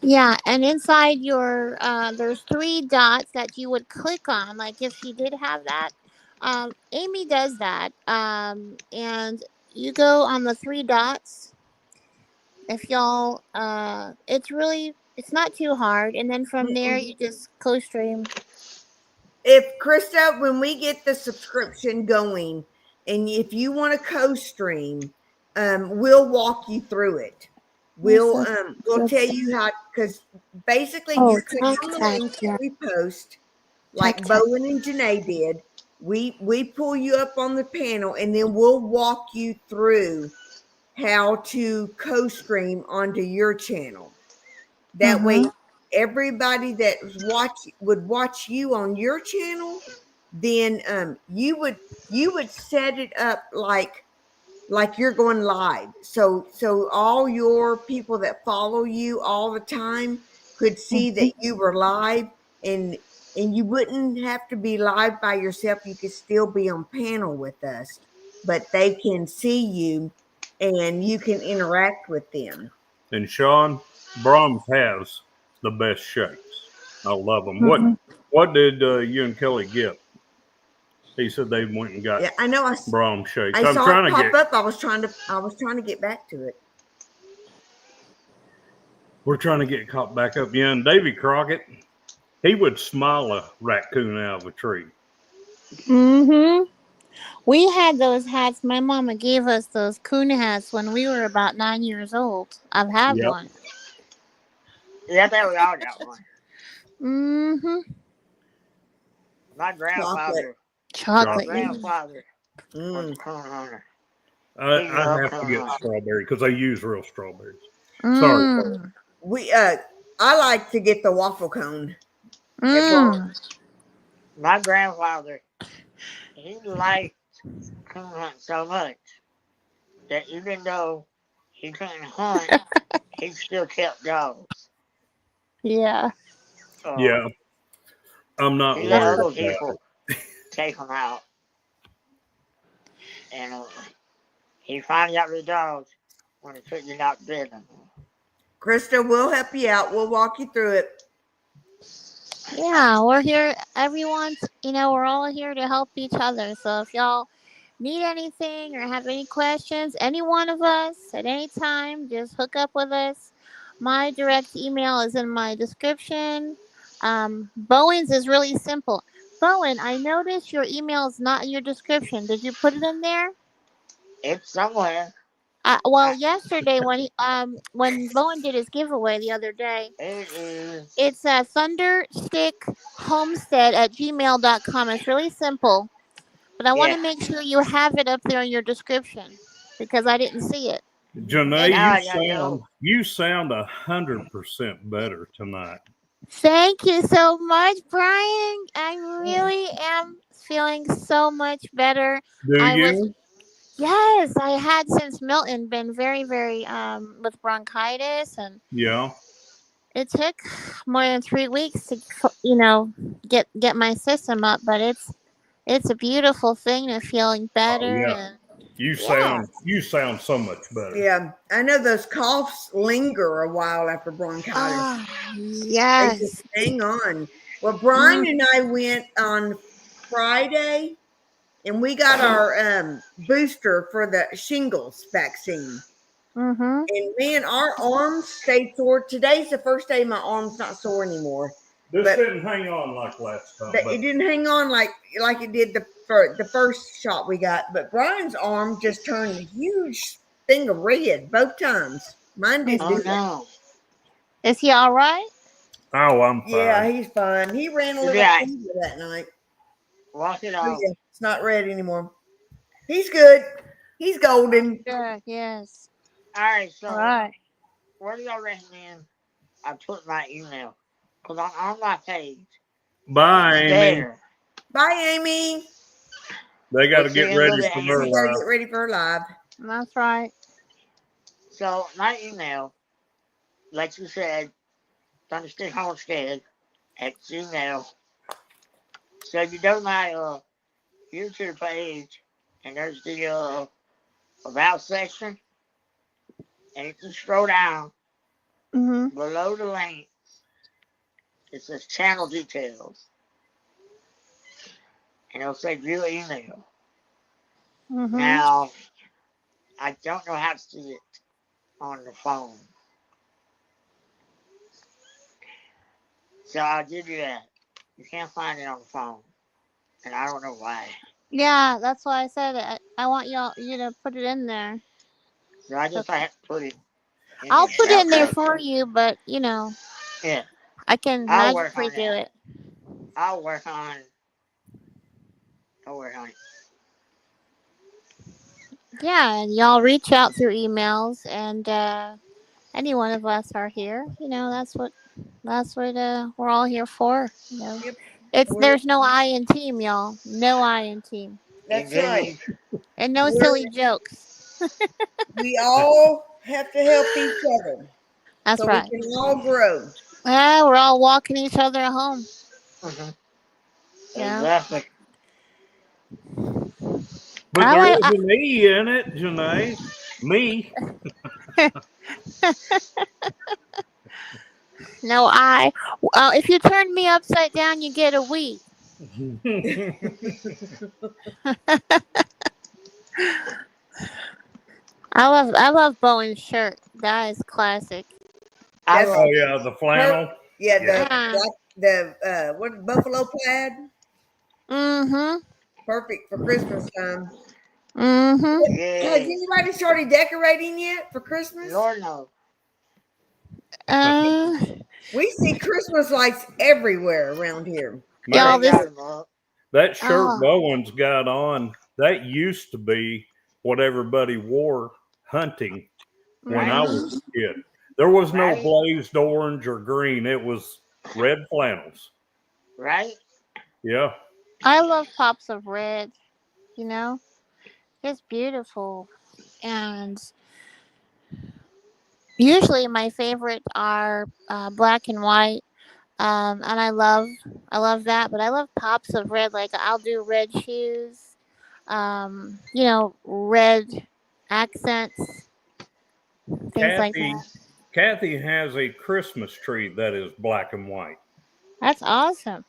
Yeah, and inside your there's 3 dots that you would click on. Like if you did have that, Amy does that. And you go on the 3 dots. If y'all, it's not too hard. And then from there you just co-stream. If Krista, when we get the subscription going, and if you want to co-stream, we'll walk you through it. We'll tell you how, because basically you click on the link that we post, like Bowen and Janae did. We pull you up on the panel, and then we'll walk you through how to co-stream onto your channel. That way, everybody that would watch you on your channel, then you would set it up like you're going live. So all your people that follow you all the time could see that you were live, and you wouldn't have to be live by yourself. You could still be on panel with us, but they can see you and you can interact with them. And Sean, Brahms has the best shakes. I love them. What did you and Kelly get? He said they went and got. Yeah, I know. Brahms shakes. I saw it pop up. I was trying to get back to it. We're trying to get caught back up. Yeah, and Davy Crockett, he would smile a raccoon out of a tree. Mm-hmm. We had those hats. My mama gave us those coon hats when we were about 9 years old. I've had one. Yeah, I bet we all got one. Mm-hmm. My grandfather. Chocolate. My grandfather was a coon hunter. I have to get strawberry because I use real strawberries. Sorry. I like to get the waffle cone. My grandfather, he liked coon hunt so much that even though he couldn't hunt, he still kept dogs. Yeah. Yeah. I'm not worried about it. take them out. And he finally got rid of the dogs when he couldn't get out bed anymore. Krista, we'll help you out. We'll walk you through it. Yeah, we're here. Everyone's, we're all here to help each other. So if y'all need anything or have any questions, any one of us at any time, just hook up with us. My direct email is in my description. Bowen's is really simple. Bowen, I noticed your email is not in your description. Did you put it in there? It's somewhere. Well, yesterday when Bowen did his giveaway the other day, it's thunderstick@homestead@gmail.com. It's really simple, but I want to make sure you have it up there in your description because I didn't see it. Janae, you sound 100% better tonight. Thank you so much, Brian. I really am feeling so much better. Yes, I had since Milton been very, very with bronchitis, and it took more than 3 weeks to get my system up. But it's a beautiful thing to feeling better. And you sound so much better. Yeah, I know those coughs linger a while after bronchitis. Yes, they just hang on. Well, Brian and I went on Friday. And we got our booster for the shingles vaccine. Mm-hmm. And man, our arms stayed sore. Today's the first day my arm's not sore anymore. This didn't hang on like last time. It didn't hang on like it did the first shot we got. But Brian's arm just turned a huge thing of red both times. Mine didn't do that. Is he all right? Oh, I'm fine. Yeah, he's fine. He ran a little fever that night. Walk it out. It's not red anymore. He's good. He's golden. Good, yes. All right, so where do y'all recommend I put my email? Because I'm on my page. Bye, Amy. Bye, Amy. They got to get ready for her live. Got to get ready for her live. That's right. So my email, like you said, thunderstick@homestead@gmail. So you go to my YouTube page, and there's the about section, and if you scroll down below the link, it says channel details, and it'll say view email. Now, I don't know how to see it on the phone, so I'll give you that. You can't find it on the phone, and I don't know why. Yeah, that's why I said it. I want you to put it in there. So I have to put it. I'll put it in there for you, but yeah, I can magically do it. I'll work on it. Yeah, and y'all reach out through emails, and any one of us are here. That's what we're all here for. There's no I in team, y'all. No I in team. That's right. And no silly jokes. We all have to help each other. That's right. We can all grow. Yeah, we're all walking each other home. Yeah. Exactly. But there is an E in it, Janae. Me. No I. If you turn me upside down, you get a we. I love Bowen's shirt. That is classic. The flannel. The what buffalo plaid. Perfect for Christmas time. Has anybody started decorating yet for Christmas? Lord no. We see Christmas lights everywhere around here. That shirt Bowen's got on, that used to be what everybody wore hunting when I was a kid. There was no blazed orange or green. It was red flannels. Right? Yeah. I love pops of red, It's beautiful. And usually my favorite are black and white. And I love that. But I love pops of red. Like I'll do red shoes. Red accents, things like that. Kathy has a Christmas tree that is black and white. That's awesome.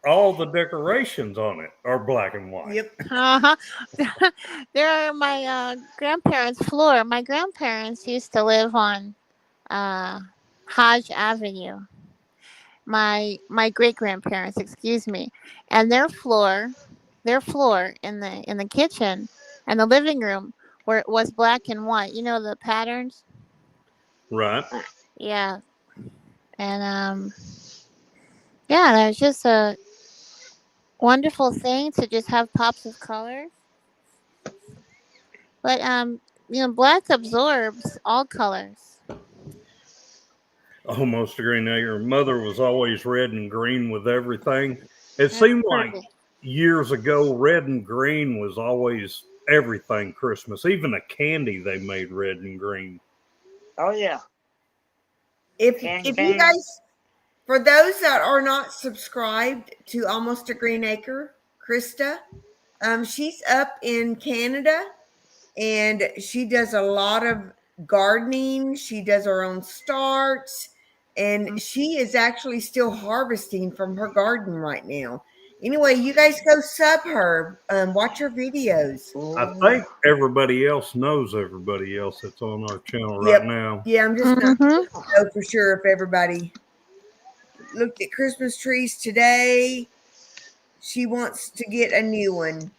All the decorations on it are black and white. Yep. Uh-huh. They're my grandparents' floor. My grandparents used to live on Hodge Avenue. My great grandparents, excuse me, and their floor in the kitchen and the living room where it was black and white. You know the patterns. Right. Yeah, and yeah, that was just a wonderful thing to just have pops of colors. But black absorbs all colors. Almost agree. Now, your mother was always red and green with everything. It seemed like years ago, red and green was always everything Christmas. Even a candy they made red and green. Oh yeah. If you guys, for those that are not subscribed to Almost a Green Acre, Krista, she's up in Canada, and she does a lot of gardening. She does her own starts, and she is actually still harvesting from her garden right now. Anyway, you guys go sub her, watch her videos. I think everybody else knows everybody else that's on our channel right now. Yeah, I'm just not know for sure if everybody looked at Christmas trees today. She wants to get a new one.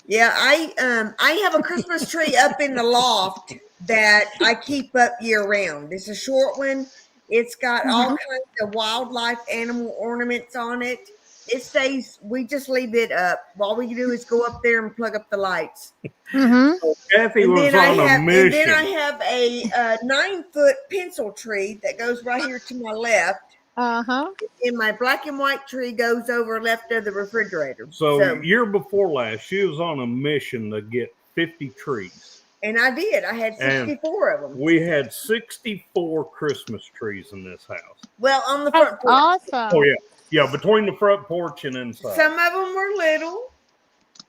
Yeah, I have a Christmas tree up in the loft that I keep up year round. It's a short one. It's got all kinds of wildlife animal ornaments on it. It stays, we just leave it up. All we do is go up there and plug up the lights. So Kathy was on a mission. And then I have a 9-foot pencil tree that goes right here to my left. And my black and white tree goes over left of the refrigerator. So year before last, she was on a mission to get 50 trees. And I did. I had 64 of them. We had 64 Christmas trees in this house. Well, on the front porch. Awesome. Oh, yeah. Yeah, between the front porch and inside. Some of them were little,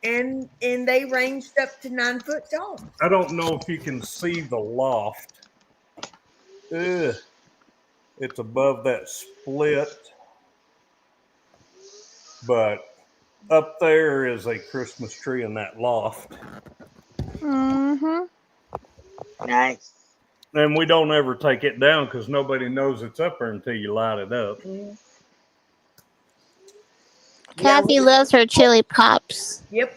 and they ranged up to 9 foot tall. I don't know if you can see the loft. It's above that split. But up there is a Christmas tree in that loft. Nice. And we don't ever take it down because nobody knows it's up there until you light it up. Kathy loves her chili pops. Yep.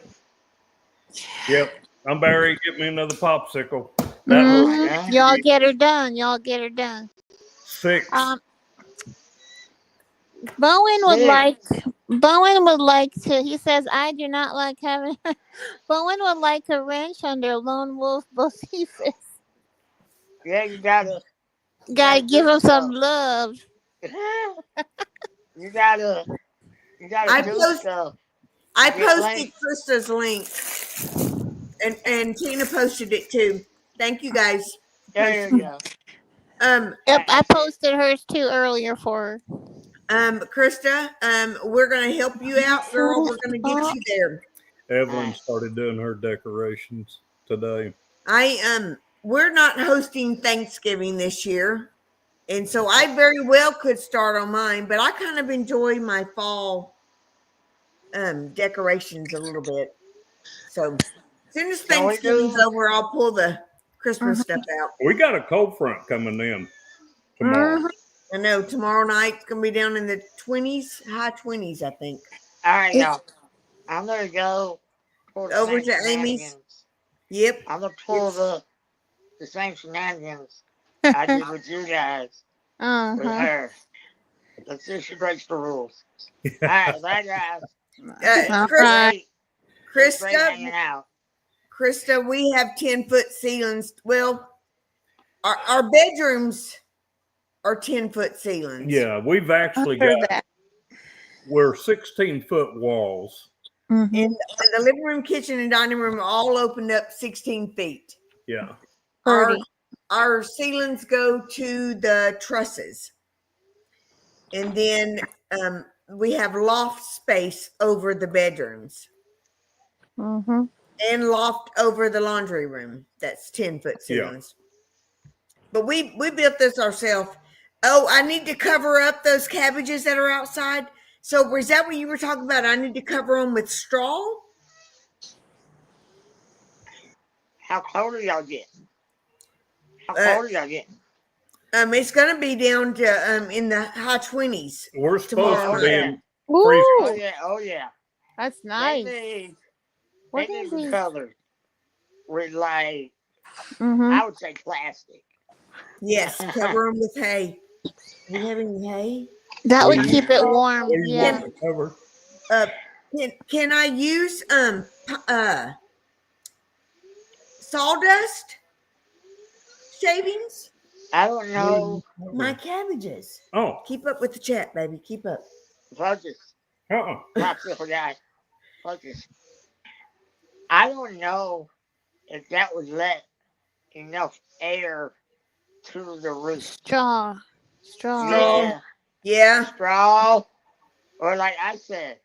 I'm Barry. Get me another popsicle. Y'all get her done. 6. Bowen would like to, he says, I do not like having, Bowen would like a wrench under Lone Wolf Bocephus. Yeah, you gotta give him some love. You gotta do stuff. I posted Krista's link, and Tina posted it too. Thank you guys. There you go. Yep, I posted hers too earlier for her. Krista, we're gonna help you out, girl. We're gonna get you there. Evelyn started doing her decorations today. We're not hosting Thanksgiving this year, and so I very well could start on mine, but I kind of enjoy my fall decorations a little bit. So as soon as Thanksgiving's over, I'll pull the Christmas stuff out. We got a cold front coming in tomorrow. I know tomorrow night it's gonna be down in the 20s, high 20s, I think. All right, now I'm gonna go over to Amy's. Yep. I'm gonna pull the same shenanigans I did with you guys with her. Let's see if she breaks the rules. All right, bye guys. Krista, we have 10-foot ceilings. Well, our bedrooms are 10-foot ceilings. Yeah, we've actually got, we're 16-foot walls. And the living room, kitchen, and dining room all opened up 16 feet. Yeah. Our ceilings go to the trusses. And then we have loft space over the bedrooms Mm-hmm. and loft over the laundry room. That's 10-foot Yeah. ceilings. But we built this ourselves. Oh, I need to cover up those cabbages that are outside. So is that what you were talking about? I need to cover them with straw? How cold are y'all getting? How cold are y'all getting? It's gonna be down to in the high 20s. We're supposed Tomorrow. to be Yeah. in freeze. Oh Ooh, yeah, oh yeah. that's They nice. need What they is need these? colors with like Mm-hmm. I would say plastic. Yes, cover them with hay. Do we have any hay? That would We keep it use- warm. we use Yeah. the cover. Can I use sawdust shavings? I don't know. My cabbages. Oh, Keep up with the chat, baby. Keep up. Focus. uh-uh. Popsicle guy. Focus. I don't know if that would let enough air to the roof. Straw. Yeah. Yeah. Straw. Or like I said,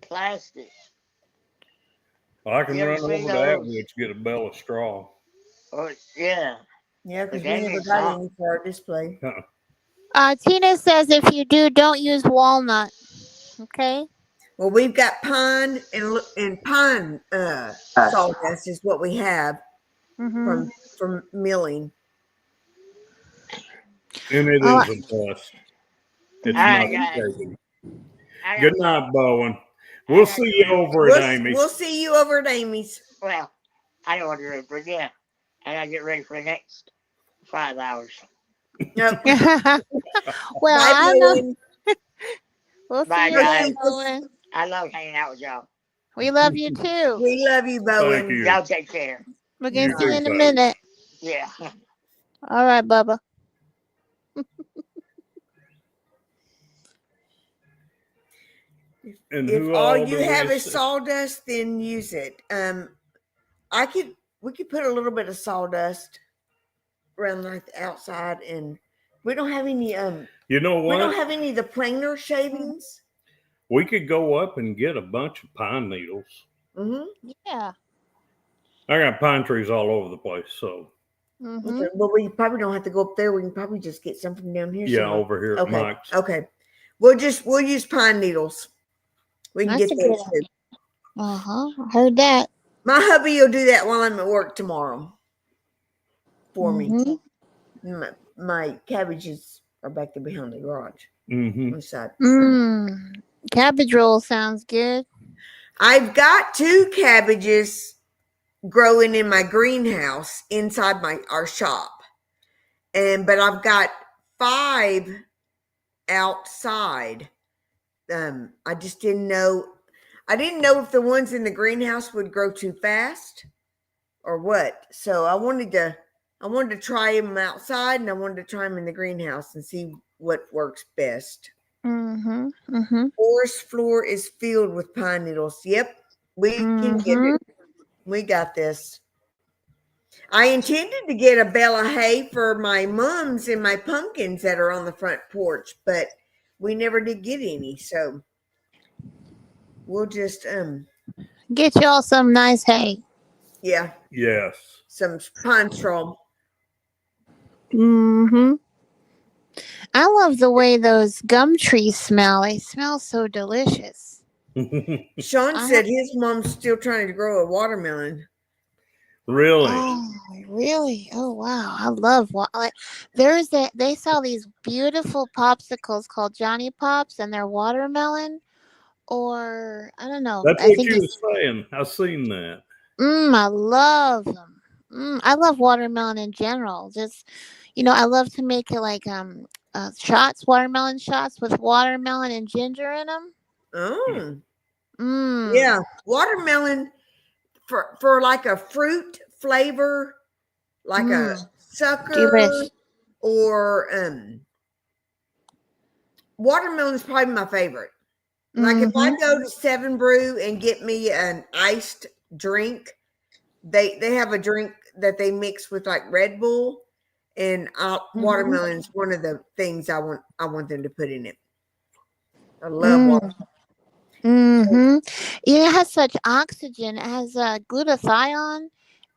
plastic. I can You ever run seen over to those? Atwood's, get a bale of straw. Or yeah. Yeah, because we They never need got some. any for our display. Tina says if you do, don't use walnut. Okay. Well, we've got pine and pine sawdust is what we have Mm-hmm. from milling. And it Oh, is a bust. It's All right, not guys. shaking. I Good gotta night, go. Bowen. I We'll gotta see get you ready over at Amy's. We'll see you over at Amy's. Well, I don't want to do it, but yeah. I gotta get ready for the next 5 hours. Nope. well, Bye, I know. Bowen. We'll Bye, see you guys. later, Owen. I love hanging out with y'all. We love you too. We love you, Bowen. Thank you. Y'all take care. We're gonna You see you too, in a buddy. minute. Yeah. All right, Bubba. And If who all all you do have we is see? sawdust, then use it. We could put a little bit of sawdust around like the outside, and we don't have any You know we don't what? have any of the planer shavings. We could go up and get a bunch of pine needles. Mm-hmm. Yeah. I got pine trees all over the place, so Mm-hmm. Okay. Well, we probably don't have to go up there. We can probably just get some from down here. yeah, somewhere. over here at Okay. Mike's. Okay. We'll use pine needles. We can That's get a good those too. Uh-huh. I heard that. My hubby will do that while I'm at work tomorrow for me. My cabbages are back there behind the garage Mm-hmm. on the side. Cabbage roll sounds good. I've got 2 cabbages growing in my greenhouse inside our shop. But I've got 5 outside. I just didn't know. I didn't know if the ones in the greenhouse would grow too fast or what. So I wanted to try them outside, and I wanted to try them in the greenhouse and see what works best. Mm-hmm. Mm-hmm. Forest floor is filled with pine needles. Yep, we can get it. We got this. I intended to get a bale of hay for my mums and my pumpkins that are on the front porch, but we never did get any. So we'll just Get y'all some nice hay. yeah, Yes. some pine straw. Mm-hmm. I love the way those gum trees smell. They smell so delicious. Sean said his mom's still trying to grow a watermelon. Really? Oh, really? Oh, wow. I love they sell these beautiful popsicles called Johnny Pops, and they're watermelon, or I don't know. That's I what think you were saying. I seen that. I love them. I love watermelon in general. Just, I love to make it like watermelon shots with watermelon and ginger in them. Oh, Mm. yeah, watermelon for like a fruit flavor, like a sucker, Delish. or watermelon is probably my favorite. Like if I go to 7 Brew and get me an iced drink, they have a drink that they mix with like Red Bull, and watermelon is one of the things I want them to put in it. I love water. Mm-hmm. It has such oxygen. It has glutathione.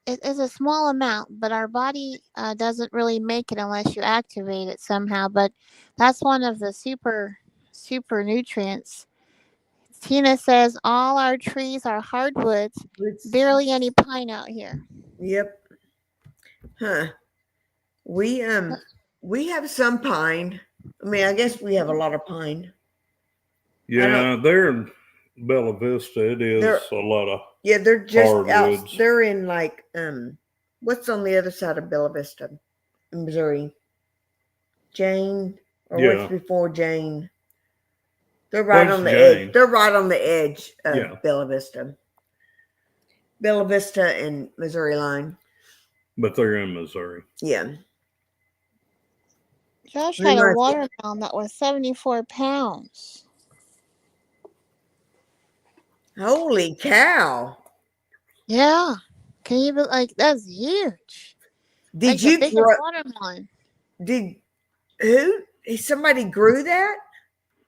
It is a small amount, but our body doesn't really make it unless you activate it somehow. But that's one of the super nutrients. Tina says all our trees are hardwoods. Barely any pine out here. Yep. Huh. We have some pine. I mean, I guess we have a lot of pine. Yeah, they're in Bella Vista. It is a lot of they're just hardwoods. out. They're in like what's on the other side of Bella Vista, Missouri? Jane, or what's before Jane? They're right on the edge. They're right on the edge of Bella Vista. Bella Vista and Missouri line. But they're in Missouri. Yeah. Josh had a watermelon that was 74 pounds. Holy cow. Yeah. Can you be that's huge. Did you grow watermelon? Somebody grew that?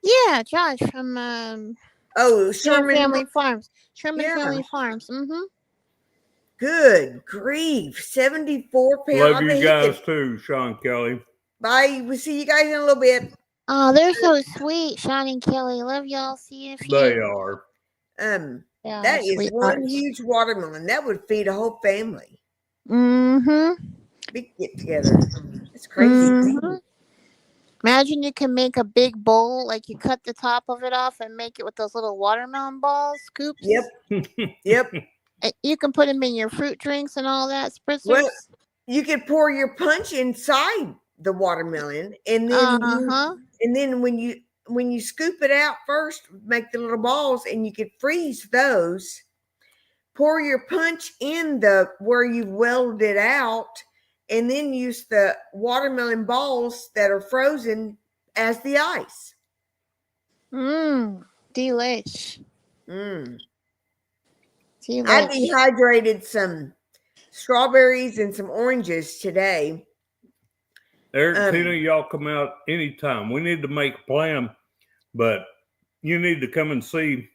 Yeah, Josh from Sherman Family Farms. Sherman Family Farms. Mm-hmm. Good grief. 74 pounds. Love you guys too, Sean Kelly. Bye. We'll see you guys in a little bit. Oh, they're so sweet, Sean and Kelly. Love y'all. See you. They are. That is one huge watermelon. That would feed a whole family. Mm-hmm. Big get together. It's crazy. Mm-hmm. Imagine you can make a big bowl, like you cut the top of it off and make it with those little watermelon balls, scoops. Yep. You can put them in your fruit drinks and all that, spritzers. Well, you could pour your punch inside the watermelon, and then when you scoop it out first, make the little balls, and you could freeze those. Pour your punch in where you've welded it out, and then use the watermelon balls that are frozen as the ice. Delish. I dehydrated some strawberries and some oranges today. Eric, Tina, y'all come out anytime. We need to make a plan, but you need to come and see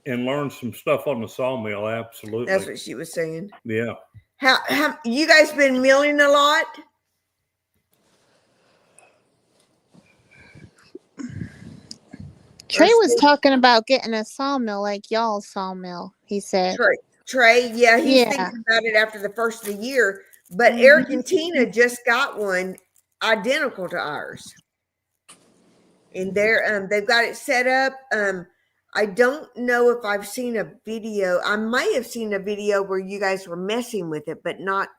and learn some stuff on the sawmill. Absolutely. That's what she was saying. Yeah. How you guys been milling a lot? Trey was talking about getting a sawmill like y'all's sawmill, he said. Trey, he's thinking about it after the first of the year. But Eric and Tina just got one identical to ours. And they've got it set up. I don't know if I've seen a video. I might have seen a video where you guys were messing with it, but not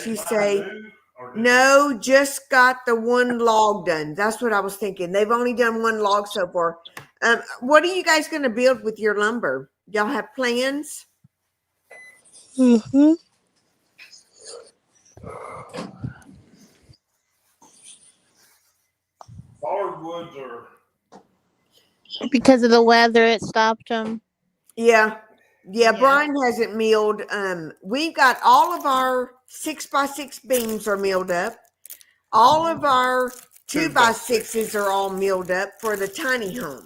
she say no, just got the one log done. That's what I was thinking. They've only done one log so far. What are you guys going to build with your lumber? Y'all have plans? Mm-hmm. Hardwoods are because of the weather, it stopped them. Yeah. Brian hasn't milled. We've got all of our 6x6 beams are milled up. All of our 2x6s are all milled up for the tiny home.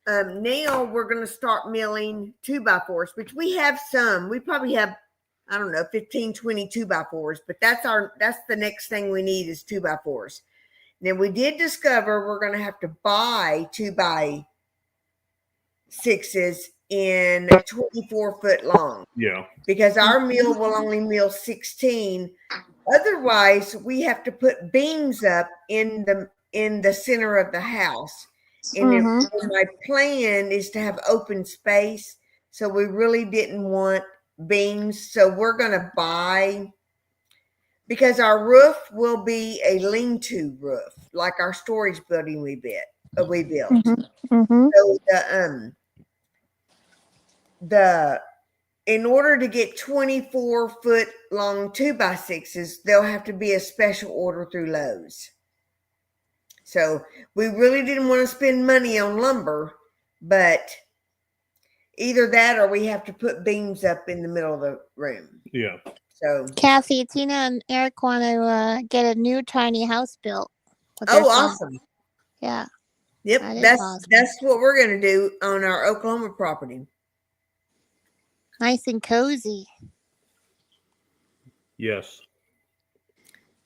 Now we're going to start milling 2x4s, which we have some. We probably have, 15, 20 2x4s, but that's the next thing we need is 2x4s. Now we did discover we're going to have to buy 2x6s in 24 foot long. Yeah. Because our mill will only mill 16. Otherwise, we have to put beams up in the center of the house. And my plan is to have open space. So we really didn't want beams. So we're going to buy, because our roof will be a lean-to roof, like our storage building we built. So in order to get 24 foot long 2x6s, there'll have to be a special order through Lowe's. So we really didn't want to spend money on lumber, but either that or we have to put beams up in the middle of the room. Yeah. So Kathy, Tina, and Eric want to get a new tiny house built. Awesome. Yeah. Yep, That is that's awesome. that's what we're gonna do on our Oklahoma property. Nice and cozy. Yes.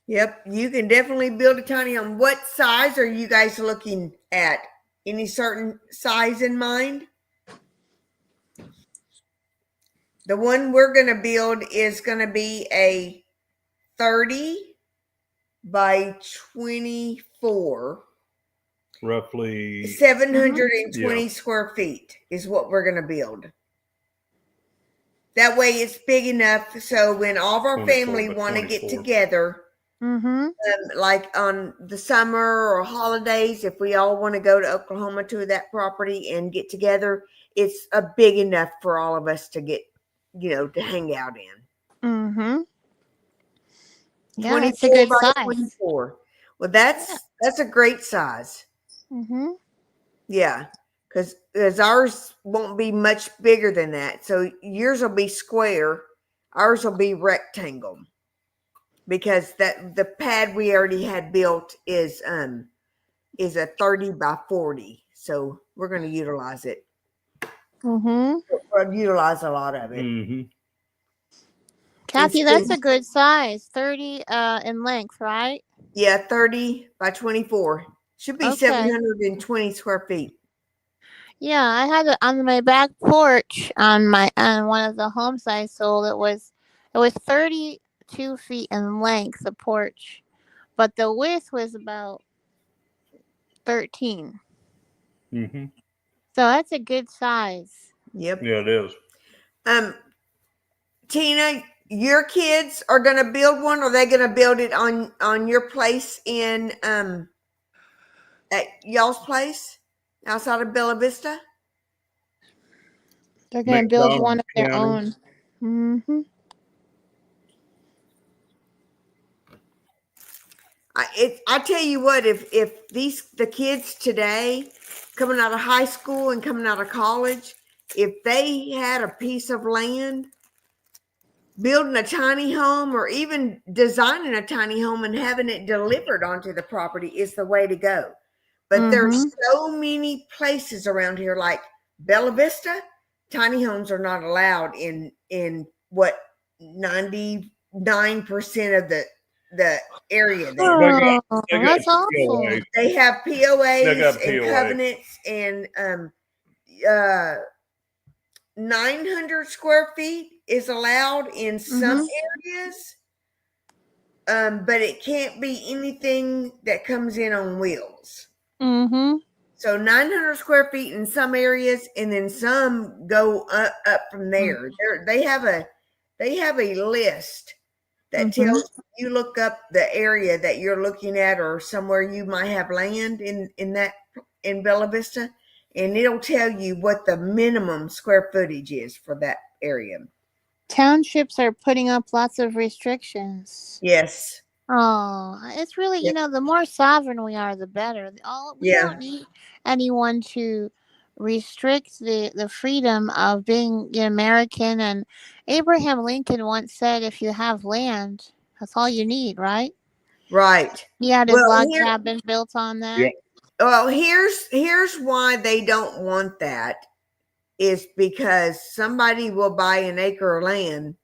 Yep, you can definitely build a tiny home. What size are you guys looking at? Any certain size in mind? The one we're going to build is going to be a 30 by 24. Roughly 720 square feet is what we're going to build. That way it's big enough so when all of our 24 family by want to get 24. together, Mm-hmm. like on the summer or holidays, if we all want to go to Oklahoma to that property and get together, it's a big enough for all of us to get, to hang out in. Mm-hmm. Yeah, 24 it's a good by size. 24. Well, that's a great size. Mm-hmm. Yeah, because ours won't be much bigger than that. So yours will be square, ours will be rectangle. Because the pad we already had built is a 30 by 40. So we're going to utilize it. Mm-hmm. We'll utilize a lot of it. Mm-hmm. Kathy, that's a good size. 30 in length, right? Yeah, 30 by 24. Should be Okay. 720 square feet. Yeah, I had it on my back porch on one of the homes I sold. It was 32 feet in length, the porch, but the width was about 13. Mm-hmm. So that's a good size. Yep. Yeah, it is. Tina, your kids are going to build one, or are they going to build it on your place in at y'all's place outside of Bella Vista? They're going to build McDonald one of their County. own. Mm-hmm. I tell you what, if the kids today coming out of high school and coming out of college, if they had a piece of land, building a tiny home or even designing a tiny home and having it delivered onto the property is the way to go. But there's so many places around here, like Bella Vista, tiny homes are not allowed in what 99% of the area there. Oh, They got that's awful. POA. They have POAs They got and POA. covenants and 900 square feet is allowed in some areas, but it can't be anything that comes in on wheels. Mm-hmm. So 900 square feet in some areas, and then some go up from there. They have a list that tells you look up the area that you're looking at, or somewhere you might have land in Bella Vista, and it'll tell you what the minimum square footage is for that area. Townships are putting up lots of restrictions. Yes. Oh, it's really, the more sovereign we are, the better. We don't need anyone to restrict the freedom of being American. And Abraham Lincoln once said, if you have land, that's all you need, right? Right. He had his log cabin built on that. Yeah. Well, here's why they don't want that, is because somebody will buy an acre of land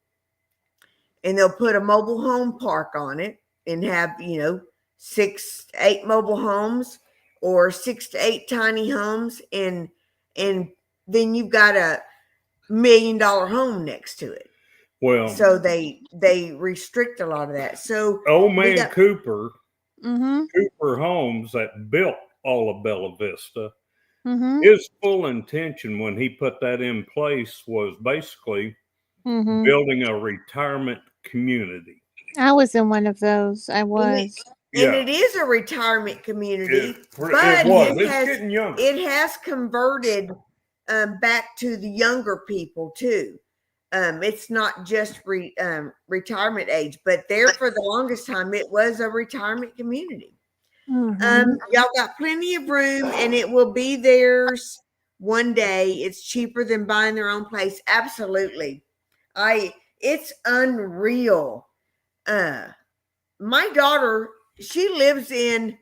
and they'll put a mobile home park on it and have, 6 to 8 mobile homes or 6 to 8 tiny homes, and then you've got $1 million home next to it. Well, so they restrict a lot of that. So old man Cooper Homes that built all of Bella Vista, his full intention when he put that in place was basically building a retirement community. I was in one of those. I was. And it is a retirement community, but it has converted back to the younger people too. It's not just retirement age, but there for the longest time it was a retirement community. Y'all got plenty of room, and it will be theirs one day. It's cheaper than buying their own place. Absolutely. It's unreal. My daughter, she lives in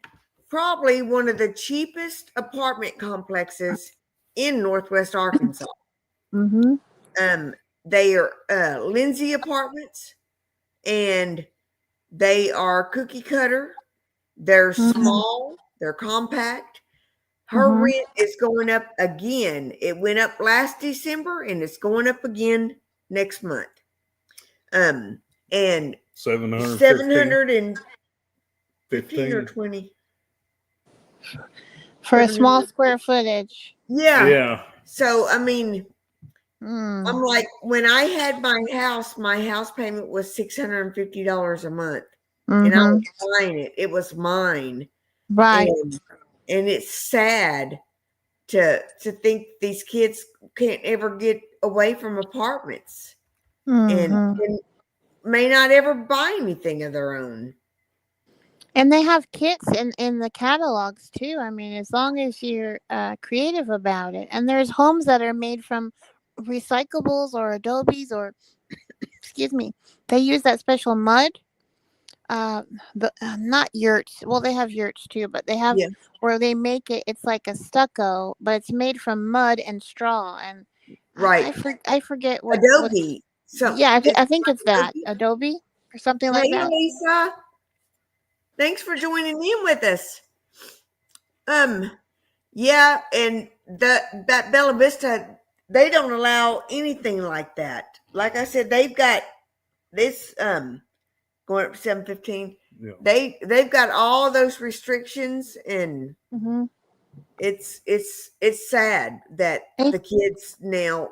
probably one of the cheapest apartment complexes in Northwest Arkansas. Mm-hmm. They are Lindsay Apartments, and they are cookie cutter. They're small. They're compact. Her rent is going up again. It went up last December, and it's going up again next month. And 715 or 20 for a small square footage. Yeah. So I mean, I'm like, when I had my house payment was $650 a month, and I was buying it. It was mine, right? And it's sad to think these kids can't ever get away from apartments, and may not ever buy anything of their own. And they have kits in the catalogs too. I mean, as long as you're creative about it. And there's homes that are made from recyclables or adobes or, excuse me, they use that special mud. Not yurts. Well, they have yurts too, but they have where they make it. It's like a stucco, but it's made from mud and straw. And right, I forget what adobe. I think it's that adobe or something like that. Hey, Lisa. Thanks for joining in with us. Yeah, and that Bella Vista, they don't allow anything like that. Like I said, they've got this going up to 715. Yeah. They've got all those restrictions, and it's sad that the kids now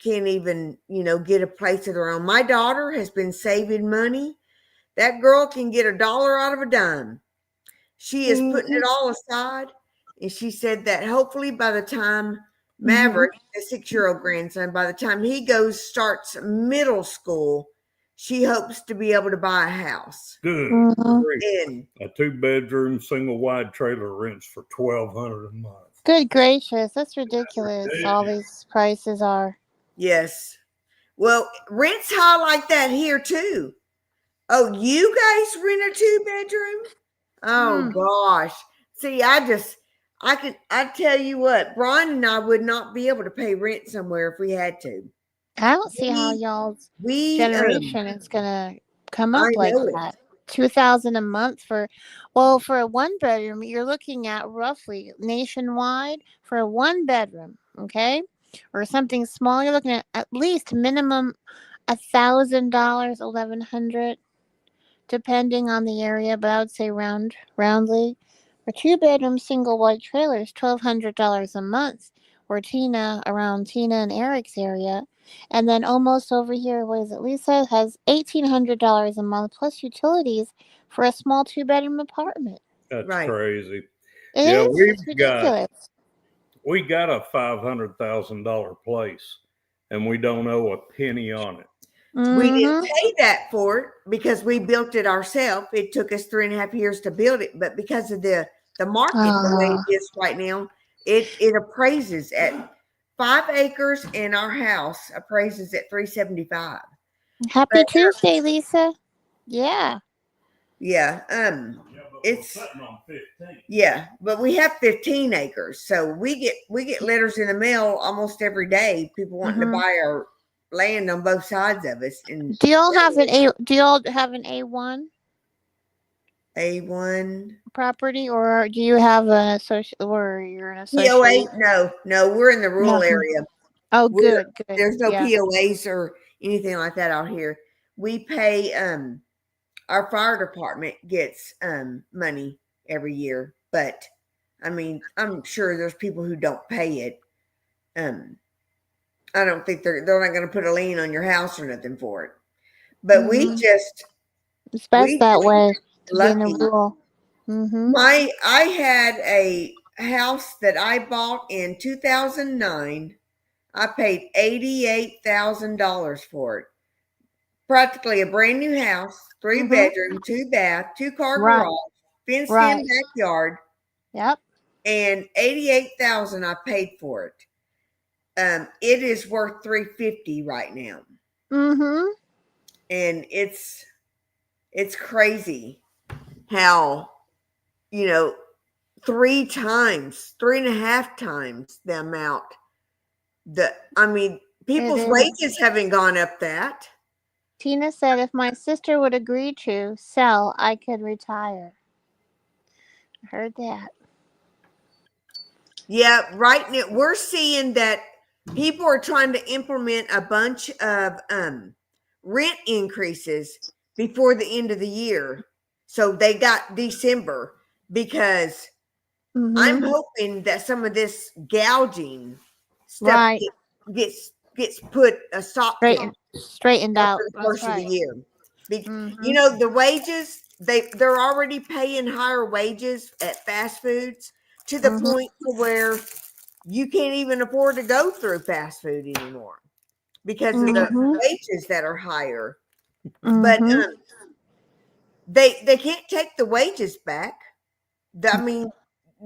can't even, get a place of their own. My daughter has been saving money. That girl can get $1 out of a dime. She is putting it all aside. And she said that hopefully by the time Maverick, the 6-year-old grandson, by the time he starts middle school, she hopes to be able to buy a house. Good. And a 2-bedroom single wide trailer rents for $1,200 a month. Good gracious. That's ridiculous. All these prices are. Yes. Well, rent's high like that here too. Oh, you guys rent a 2-bedroom? Oh gosh. See, I tell you what, Brian and I would not be able to pay rent somewhere if we had to. I don't see how y'all's generation is gonna come up like that. $2,000 a month for a 1-bedroom. You're looking at roughly nationwide for a 1-bedroom, okay, or something small. You're looking at least minimum $1,000, $1,100. Depending on the area, but I would say roundly. For 2-bedroom single wide trailers, $1,200 a month. Or around Tina and Eric's area. And then almost over here, what is it? Lisa has $1,800 a month plus utilities for a small 2-bedroom apartment. That's crazy. It's ridiculous. We got a $500,000 place, and we don't owe a penny on it. We didn't pay that for it because we built it ourselves. It took us 3.5 years to build it, but because of the market the way it is right now, it appraises at 5 acres, and our house appraises at $375. Happy Tuesday, Lisa. Yeah. Yeah. But we have 15 acres, so we get letters in the mail almost every day. People wanting to buy our land on both sides of us. And do y'all have an A1? A1 property, or do you have an associate, or you're an associate? POA? No, we're in the rural area. Oh, good. There's no POAs or anything like that out here. We pay our fire department gets money every year, but I mean, I'm sure there's people who don't pay it. I don't think they're not going to put a lien on your house or nothing for it. But it's best that way. Lucky. I had a house that I bought in 2009. I paid $88,000 for it. Practically a brand new house, 3-bedroom, 2-bath, 2-car garage, fenced-in backyard. Yep. And $88,000 I paid for it. It is worth $350 right now. And it's crazy how, 3.5 times the amount. People's wages haven't gone up that. Tina said, if my sister would agree to sell, I could retire. I heard that. Yeah, right now we're seeing that people are trying to implement a bunch of rent increases before the end of the year. So they got December because I'm hoping that some of this gouging stuff gets put a stop to straightened out over the course of the year. You know, the wages, they're already paying higher wages at fast foods to the point where you can't even afford to go through fast food anymore because of the wages that are higher. But they can't take the wages back. I mean,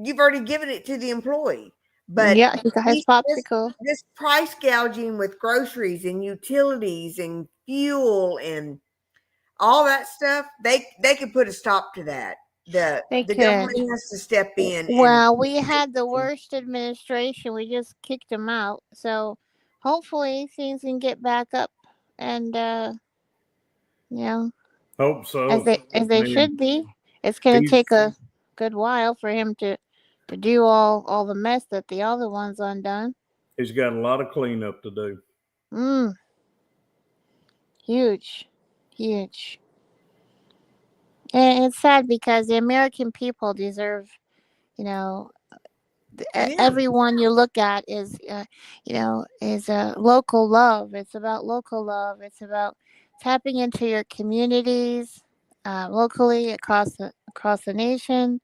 you've already given it to the employee. But yeah, he got his popsicle. This price gouging with groceries and utilities and fuel and all that stuff, they could put a stop to that. The government has to step in. Well, we had the worst administration. We just kicked them out. So hopefully things can get back up and hope so. As they should be. It's gonna take a good while for him to do all the mess that the other one's undone. He's got a lot of cleanup to do. Huge. And it's sad because the American people deserve, everyone you look at is local love. It's about local love. It's about tapping into your communities locally across the nation.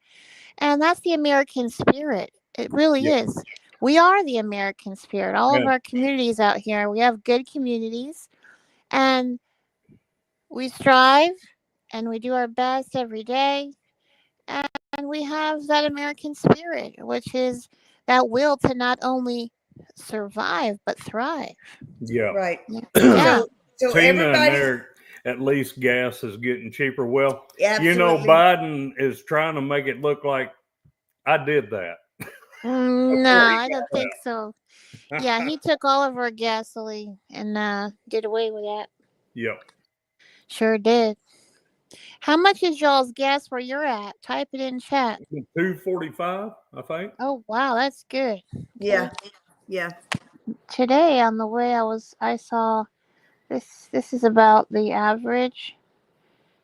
And that's the American spirit. It really is. We are the American spirit. All of our communities out here, we have good communities. And we strive and we do our best every day. And we have that American spirit, which is that will to not only survive, but thrive. Yeah. Right. Yeah. So Tina, everybody... at least gas is getting cheaper. Well, absolutely. Biden is trying to make it look like I did that. No, I don't think so. Yeah, he took all of our gasoline and did away with that. Yep. Sure did. How much is y'all's gas where you're at? Type it in chat. $2.45, I think. Oh wow, that's good. Yeah. Today on the way I saw this is about the average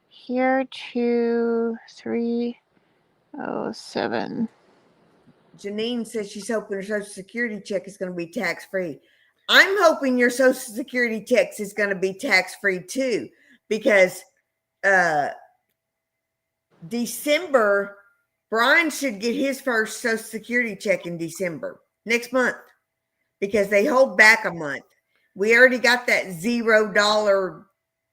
here, 2307. Janine says she's hoping her Social Security check is going to be tax-free. I'm hoping your Social Security check is going to be tax-free too, because December, Brian should get his first Social Security check in December, next month, because they hold back a month. We already got that $0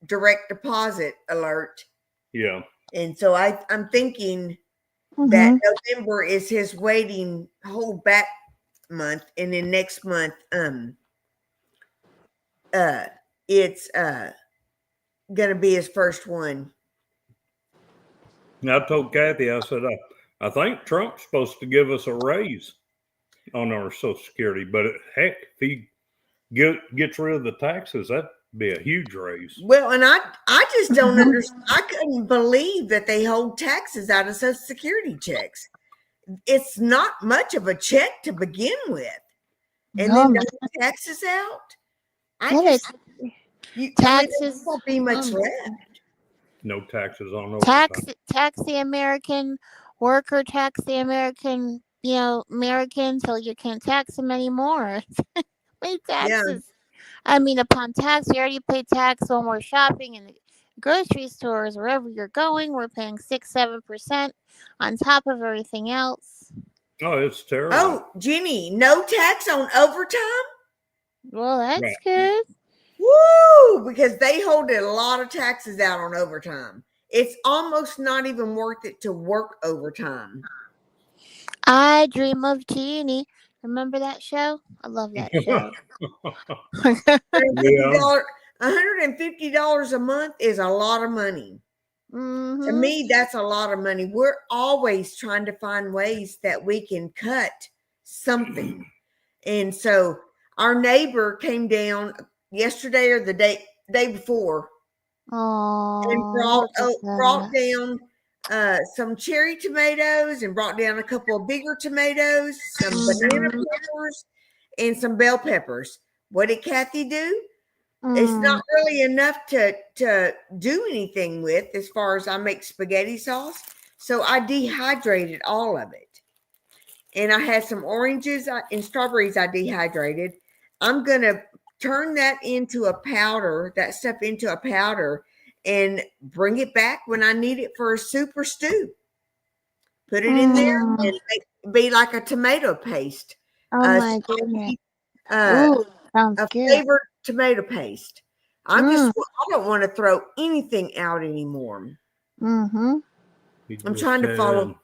direct deposit alert. Yeah. And so I'm thinking that November is his waiting hold back month, and then next month it's gonna be his first one. I told Kathy, I said, I think Trump's supposed to give us a raise on our Social Security, but heck, if he gets rid of the taxes, that'd be a huge raise. Well, and I just don't understand. I couldn't believe that they hold taxes out of Social Security checks. It's not much of a check to begin with, and then the taxes out. Taxes won't be much left. No taxes on tax the American worker, tax the American American till you can't tax them anymore. Pay taxes. I mean, upon tax, we already pay tax when we're shopping in the grocery stores, wherever you're going. We're paying 6-7% on top of everything else. Oh, it's terrible. Oh, Jenny, no tax on overtime? Well, that's good. Woo! Because they hold a lot of taxes out on overtime. It's almost not even worth it to work overtime. I dream of Teeny. Remember that show? I love that show. $150 a month is a lot of money. Mm-hmm. To me, that's a lot of money. We're always trying to find ways that we can cut something. And so our neighbor came down yesterday or the day before and brought down some cherry tomatoes and brought down a couple of bigger tomatoes, some banana peppers, and some bell peppers. What did Kathy do? It's not really enough to do anything with as far as I make spaghetti sauce. So I dehydrated all of it. And I had some oranges and strawberries I dehydrated. I'm going to turn that into a powder, that stuff into a powder, and bring it back when I need it for a soup or stew. Put it in there and be like a tomato paste. Oh my goodness. Sounds a good. flavored tomato paste. I don't want to throw anything out anymore. Mm-hmm. I'm trying to follow.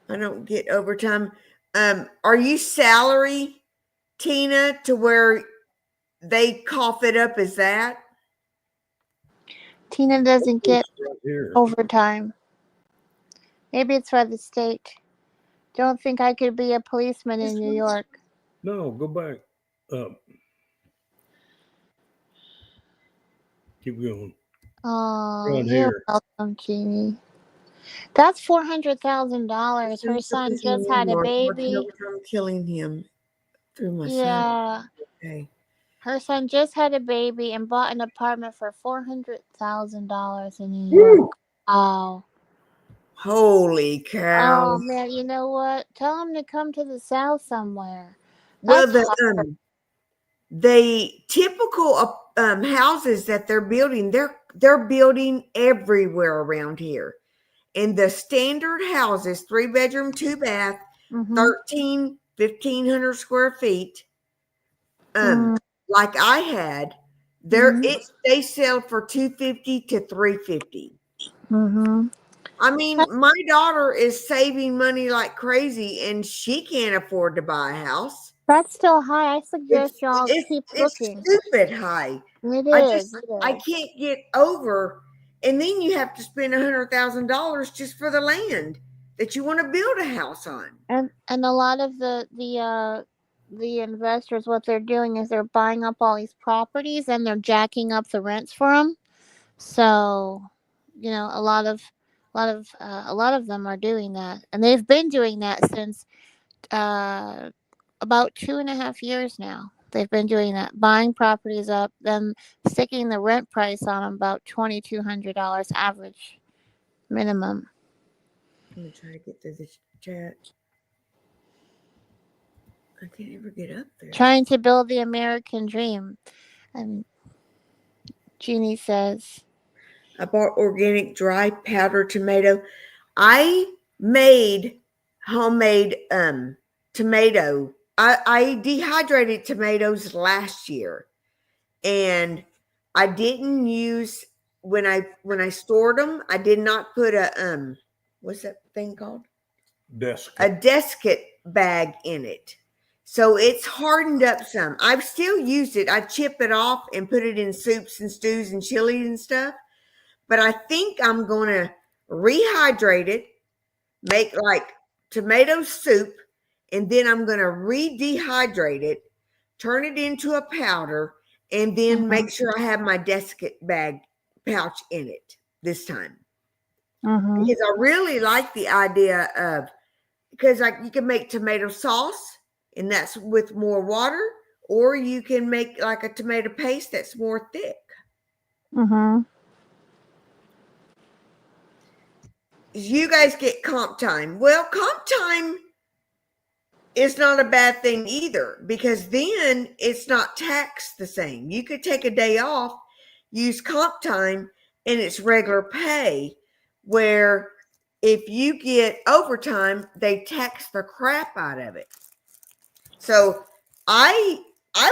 I don't get overtime. Are you salary, Tina, to where they cough it up as that? Tina doesn't get overtime. Maybe it's by the state. Don't think I could be a policeman in New York. No, go back up. Keep going. Oh, you're welcome, Jeannie. That's $400,000. Her son just had a baby. I'm killing him through my son. Yeah. Okay. Her son just had a baby and bought an apartment for $400,000 in New York. Wow. Holy cow. Oh, man, you know what? Tell him to come to the South somewhere. Well, the typical houses that they're building, they're building everywhere around here. And the standard houses, 3-bedroom, 2-bath, 1,500 square feet, like I had, they sell for $250 to $350. I mean, my daughter is saving money like crazy, and she can't afford to buy a house. That's still high. I suggest y'all keep looking. It's stupid high. It is. I can't get over. And then you have to spend $100,000 just for the land that you want to build a house on. And a lot of the investors, what they're doing is they're buying up all these properties and they're jacking up the rents for them. So, you know, a lot of them are doing that, and they've been doing that since about 2.5 years now. They've been doing that, buying properties up, then sticking the rent price on them about $2,200 average minimum. I'm gonna try to get through this chat. I can't ever get up there. Trying to build the American dream. Jeannie says, I bought organic dry powder tomato. I made homemade tomato. I dehydrated tomatoes last year, and I didn't use when I stored them. I did not put a what's that thing called? A desiccant bag in it. So it's hardened up some. I've still used it. I chip it off and put it in soups and stews and chili and stuff. But I think I'm going to rehydrate it, make like tomato soup, and then I'm going to re-dehydrate it, turn it into a powder, and then make sure I have my desiccant bag pouch in it this time. Because I really like the idea of, because you can make tomato sauce, and that's with more water, or you can make like a tomato paste that's more thick. You guys get comp time. Well, comp time is not a bad thing either, because then it's not taxed the same. You could take a day off, use comp time, and it's regular pay, where if you get overtime, they tax the crap out of it. So I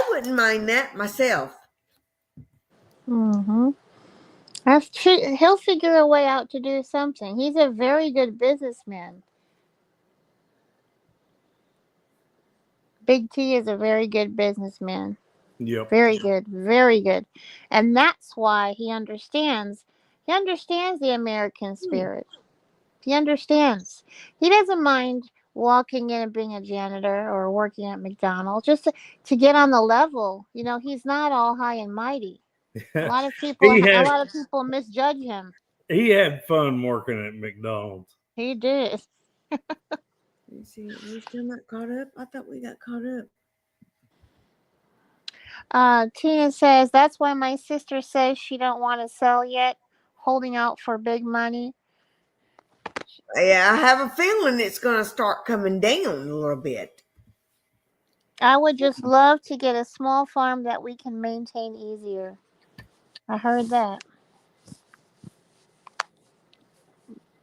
wouldn't mind that myself. He'll figure a way out to do something. He's a very good businessman. Big T is a very good businessman. Yep. Very good. Very good. And that's why he understands. He understands the American spirit. He understands. He doesn't mind walking in and being a janitor or working at McDonald's just to get on the level. You know, he's not all high and mighty. A lot of people misjudge him. He had fun working at McDonald's. He did. Let's see, we still not caught up? I thought we got caught up. Tina says that's why my sister says she don't want to sell yet, holding out for big money. Yeah, I have a feeling it's going to start coming down a little bit. I would just love to get a small farm that we can maintain easier. I heard that.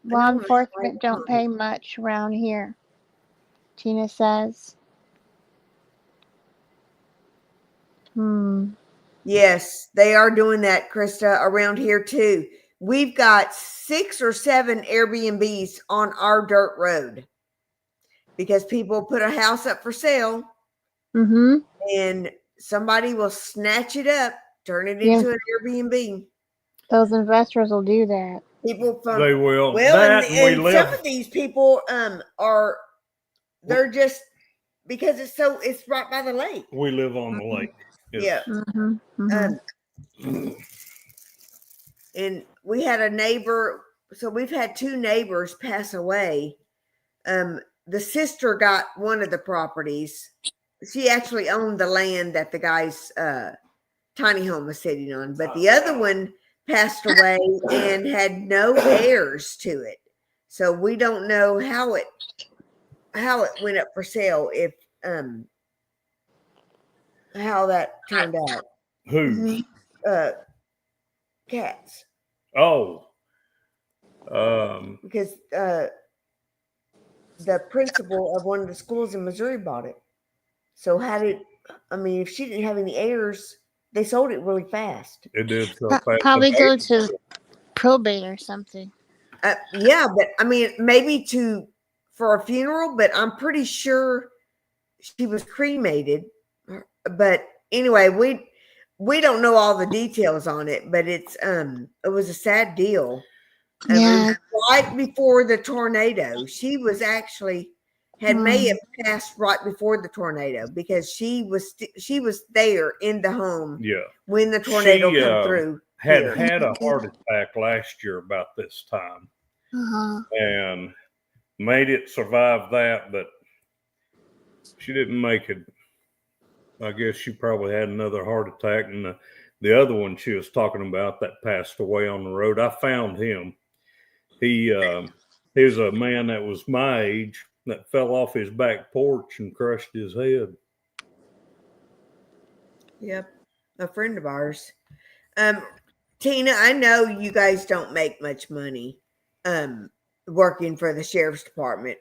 Law enforcement don't pay much around here, Tina says. Yes, they are doing that, Krista, around here too. We've got 6 or 7 Airbnbs on our dirt road because people put a house up for sale and somebody will snatch it up, turn it into an Airbnb. Those investors will do that. People from They will. Well, and some of these people they're just because it's right by the lake. We live on the lake. Yeah. And we had a neighbor, so we've had 2 neighbors pass away. The sister got one of the properties. She actually owned the land that the guy's tiny home was sitting on, but the other one passed away and had no heirs to it. So we don't know how it went up for sale, if how that turned out. Who? Cats. Oh. Because the principal of one of the schools in Missouri bought it. So if she didn't have any heirs, they sold it really fast. It did so fast. Probably go to probate or something. Yeah, but maybe for a funeral, but I'm pretty sure she was cremated. But anyway, we don't know all the details on it, but it was a sad deal. Yeah. Right before the tornado, she was actually may have passed right before the tornado because she was there in the home when the tornado came through. Had a heart attack last year about this time, and made it survive that, but she didn't make it. I guess she probably had another heart attack, and the other one she was talking about that passed away on the road, I found him. He was a man that was my age that fell off his back porch and crushed his head. Yep, a friend of ours. Tina, I know you guys don't make much money working for the sheriff's department,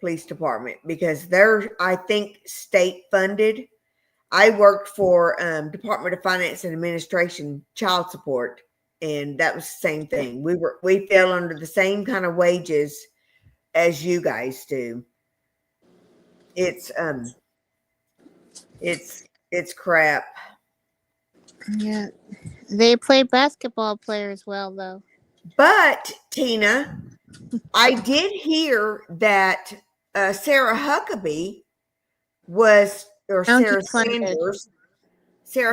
police department, because they're, I think, state funded. I worked for Department of Finance and Administration child support, and that was the same thing. We fell under the same kind of wages as you guys do. It's crap. Yeah. They play basketball players well, though. But Tina, I did hear that Sarah Huckabee Sarah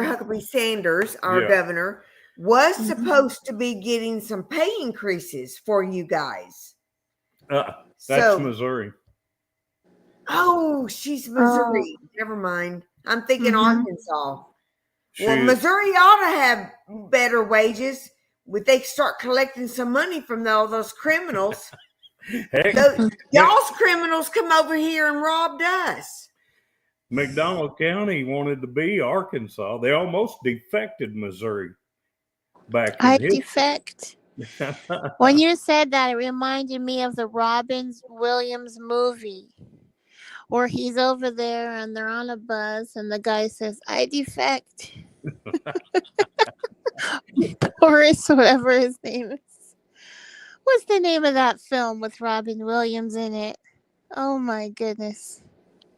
Huckabee Sanders, our governor, was supposed to be getting some pay increases for you guys. That's Missouri. Oh, she's Missouri. Never mind. I'm thinking Arkansas. Well, Missouri ought to have better wages. Would they start collecting some money from all those criminals? Y'all's criminals come over here and robbed us. McDonald County wanted to be Arkansas. They almost defected Missouri back in defect. When you said that, it reminded me of the Robin Williams movie where he's over there and they're on a bus and the guy says, "I defect." Horace, whatever his name is. What's the name of that film with Robin Williams in it? Oh my goodness.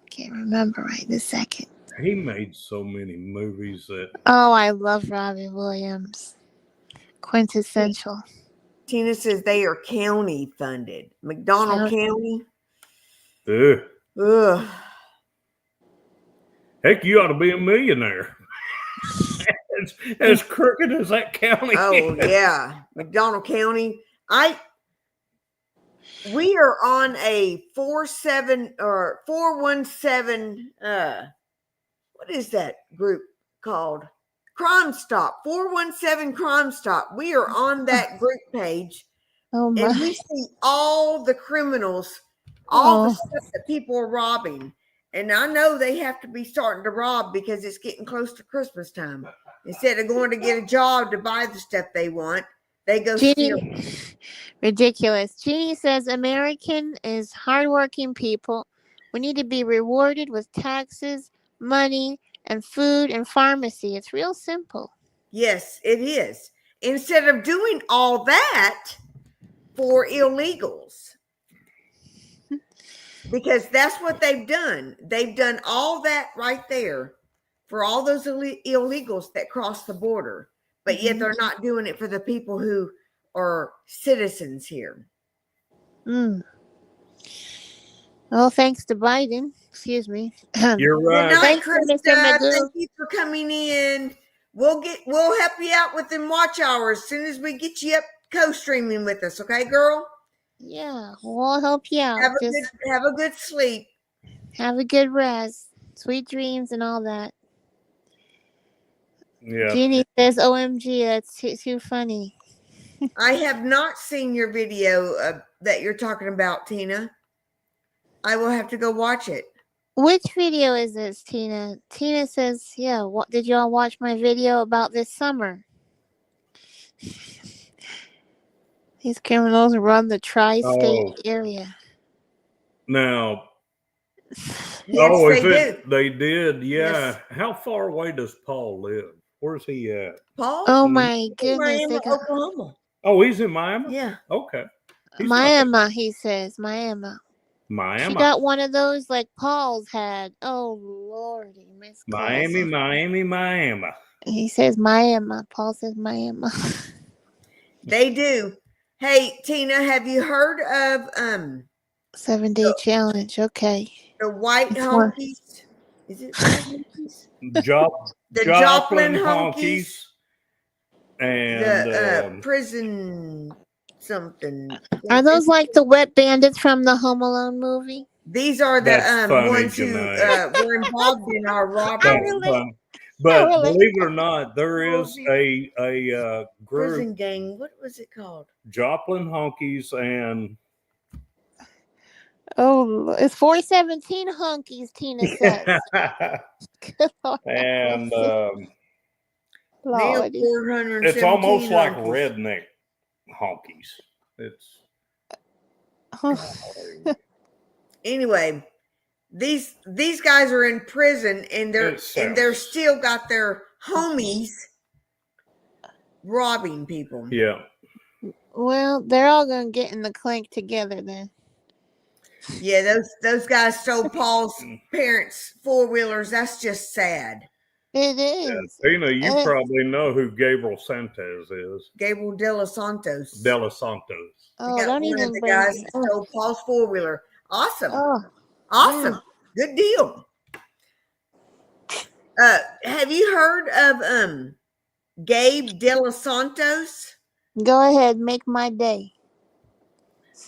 Can't remember right this second. He made so many movies that. Oh, I love Robin Williams. Quintessential. Tina says they are county funded. McDonald County. Ugh. Ugh. Heck, you ought to be a millionaire. as crooked as that county. Oh yeah, McDonald County. We are on a 417. What is that group called? Crime Stop. 417 Crime Stop. We are on that group page. Oh my. And we see all the criminals, all the stuff that people are robbing. And I know they have to be starting to rob because it's getting close to Christmas time. Instead of going to get a job to buy the stuff they want, they go steal. Ridiculous. Jeannie says American is hardworking people. We need to be rewarded with taxes, money, and food and pharmacy. It's real simple. Yes, it is. Instead of doing all that for illegals. Because that's what they've done. They've done all that right there for all those illegals that cross the border. But yet they're not doing it for the people who are citizens here. Well, thanks to Biden. Excuse me. You're right. Good night, Thanks, Krista. Mr. Magoo. Thank you for coming in. We'll help you out with them watch hours as soon as we get you up co-streaming with us. Okay, girl? Yeah, we'll help you out. Have a good sleep. Have a good rest. Sweet dreams and all that. Yeah. Jeannie says, OMG, that's too funny. I have not seen your video that you're talking about, Tina. I will have to go watch it. Which video is this, Tina? Tina says, yeah, did y'all watch my video about this summer? These criminals run the tri-state area. Now, Yes, they did, yeah. Yes. How far away does Paul live? Where's he at? Paul? Oh my goodness. Miami, Oklahoma. Oh, he's in Miami? Yeah. Okay. He's Miami, he says. Miami. Miami. She got one of those like Paul's had. Oh, Lordy. Miss Miami. He says Miami. Paul says Miami. They do. Hey, Tina, have you heard of 7-day challenge. Okay. the white honkies? Is it honkies? The Joplin honkies. And the prison something. Are those like the wet bandits from the Home Alone movie? These are the funny, ones who were involved in our robbery. But believe it or not, there is a group. Prison gang. What was it called? Joplin honkies and. Oh, it's 417 honkies, Tina says. Good Lord. And Lordy. it's almost like honkies. redneck honkies. It's anyway. These guys are in prison and they're still got their homies robbing people. Yeah. Well, they're all gonna get in the clink together then. Yeah, those guys stole Paul's parents' 4-wheelers. That's just sad. It is. Yeah, Tina, you probably know who Gabriel Santos is. Gabriel De Los Santos. Oh, don't even the guys bring stole Paul's 4-wheeler. Awesome. Oh. Awesome. Yeah. Good deal. Have you heard of Gabe De Los Santos? Go ahead, make my day.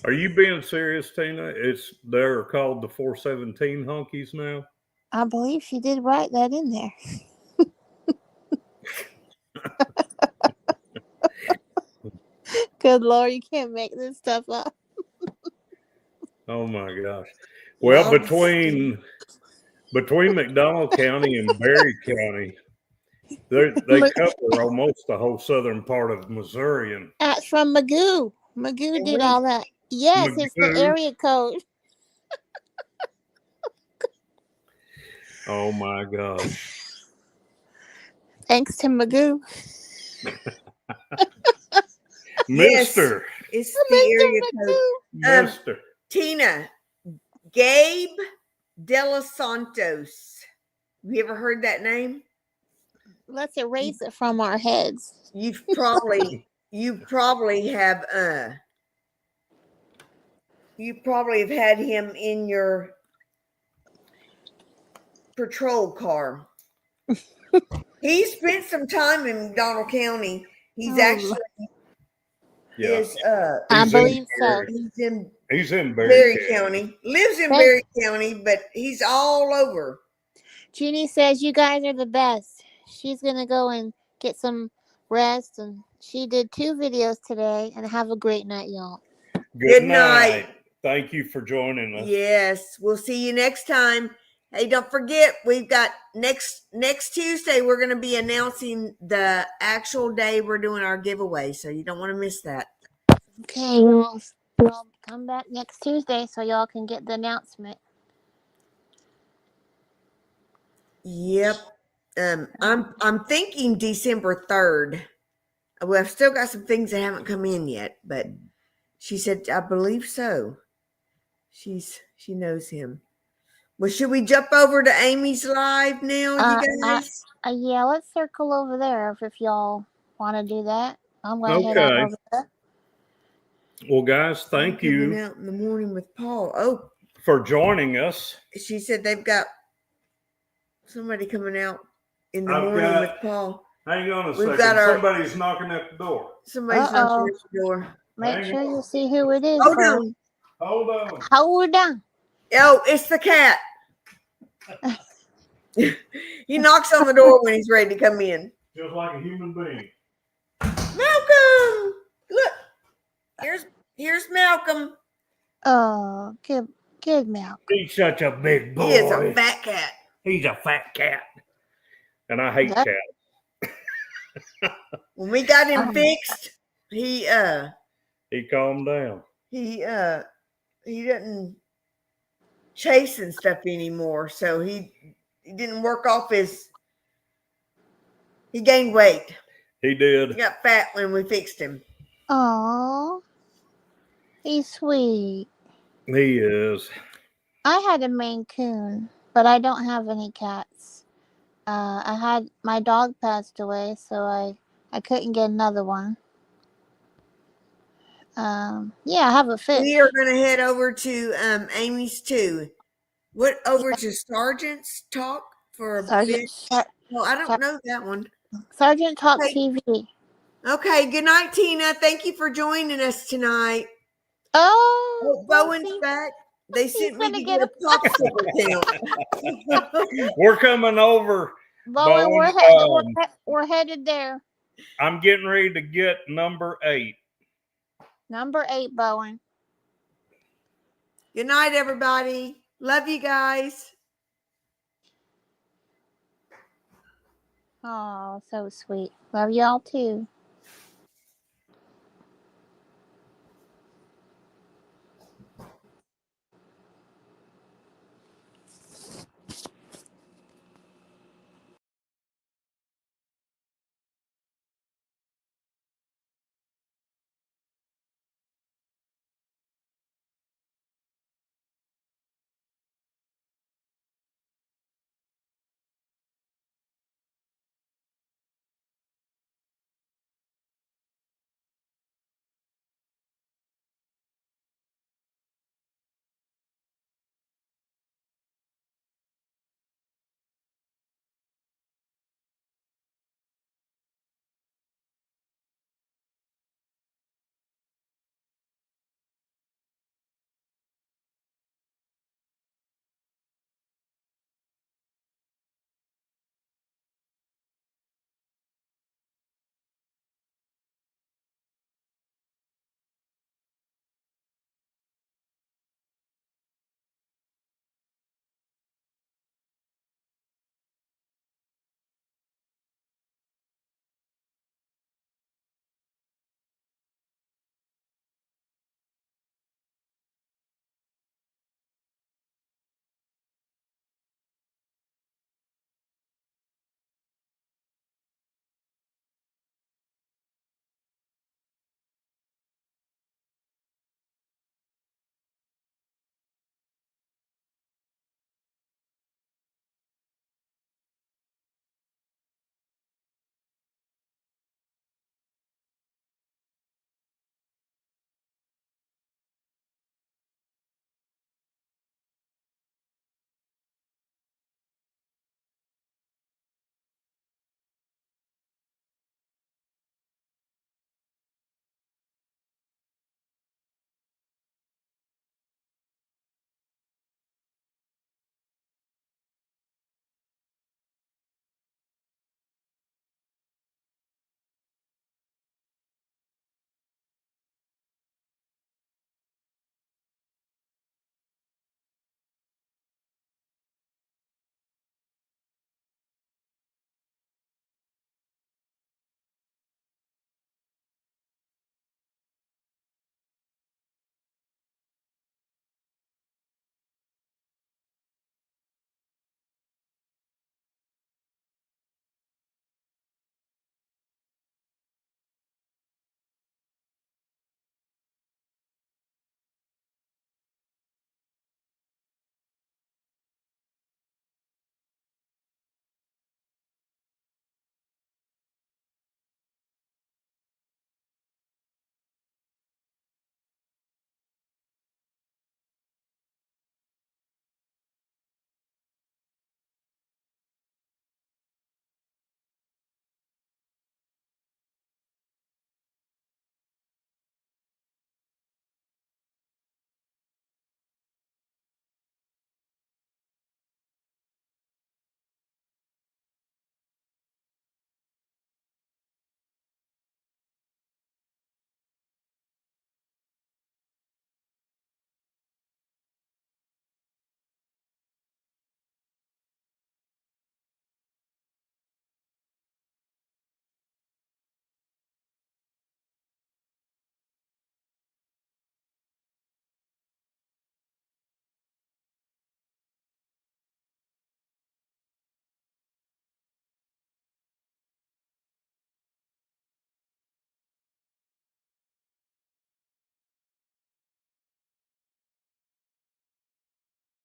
Are you being serious, Tina? They're called the 417 honkies now. I believe she did write that in there. Good Lord, you can't make this stuff up. Oh my gosh. Well, between McDonald County and Berry County, they cover almost the whole southern part of Missouri. And that's from Magoo. Magoo did all that. Yes, it's the area code. Oh my gosh. Thanks to Magoo. Mister. It's the area code. Mister. Tina, Gabe De Los Santos. Have you ever heard that name? Let's erase it from our heads. You probably have had him in your patrol car. He spent some time in McDonald County. He's actually is I believe so. He's in Berry County. Lives in Berry County, but he's all over. Jeannie says you guys are the best. She's gonna go and get some rest, and she did 2 videos today. And have a great night, y'all. Good night. Thank you for joining us. Yes, we'll see you next time. Hey, don't forget, we've got next Tuesday, we're going to be announcing the actual day we're doing our giveaway. So you don't want to miss that. Okay, we'll come back next Tuesday so y'all can get the announcement. Yep. I'm thinking December 3rd. Well, I've still got some things that haven't come in yet, but she said, I believe so. She knows him. Well, should we jump over to Amy's live now, you guys? Yeah, let's circle over there if y'all want to do that. I'm going to head on over there. Well, guys, thank you out in the morning with Paul. for joining us. She said they've got somebody coming out in the morning with Paul. Hang on a second. Somebody's knocking at the door. Somebody's knocking at the door. Make sure you see who it is. Hold on. Hold on. Oh, it's the cat. He knocks on the door when he's ready to come in. Just like a human being. Malcolm! Look. Here's Malcolm. Oh, good Malcolm. He's such a big boy. He is a fat cat. He's a fat cat. And I hate cats. When we got him fixed, he calmed down. He doesn't chase and stuff anymore, so he didn't work off he gained weight. He did. He got fat when we fixed him. Oh, he's sweet. He is. I had a Maine Coon, but I don't have any cats. My dog passed away, so I couldn't get another one. I have a fish. We are going to head over to Amy's too. Over to Sergeant's Talk for a bit? Well, I don't know that one. Sergeant Talk TV. Okay, good night, Tina. Thank you for joining us tonight. Oh, Bowen's back. They sent me to get a popsicle count. We're coming over. Bowen, we're headed there. I'm getting ready to get number 8. Number 8, Bowen. Good night, everybody. Love you guys. Oh, so sweet. Love y'all too.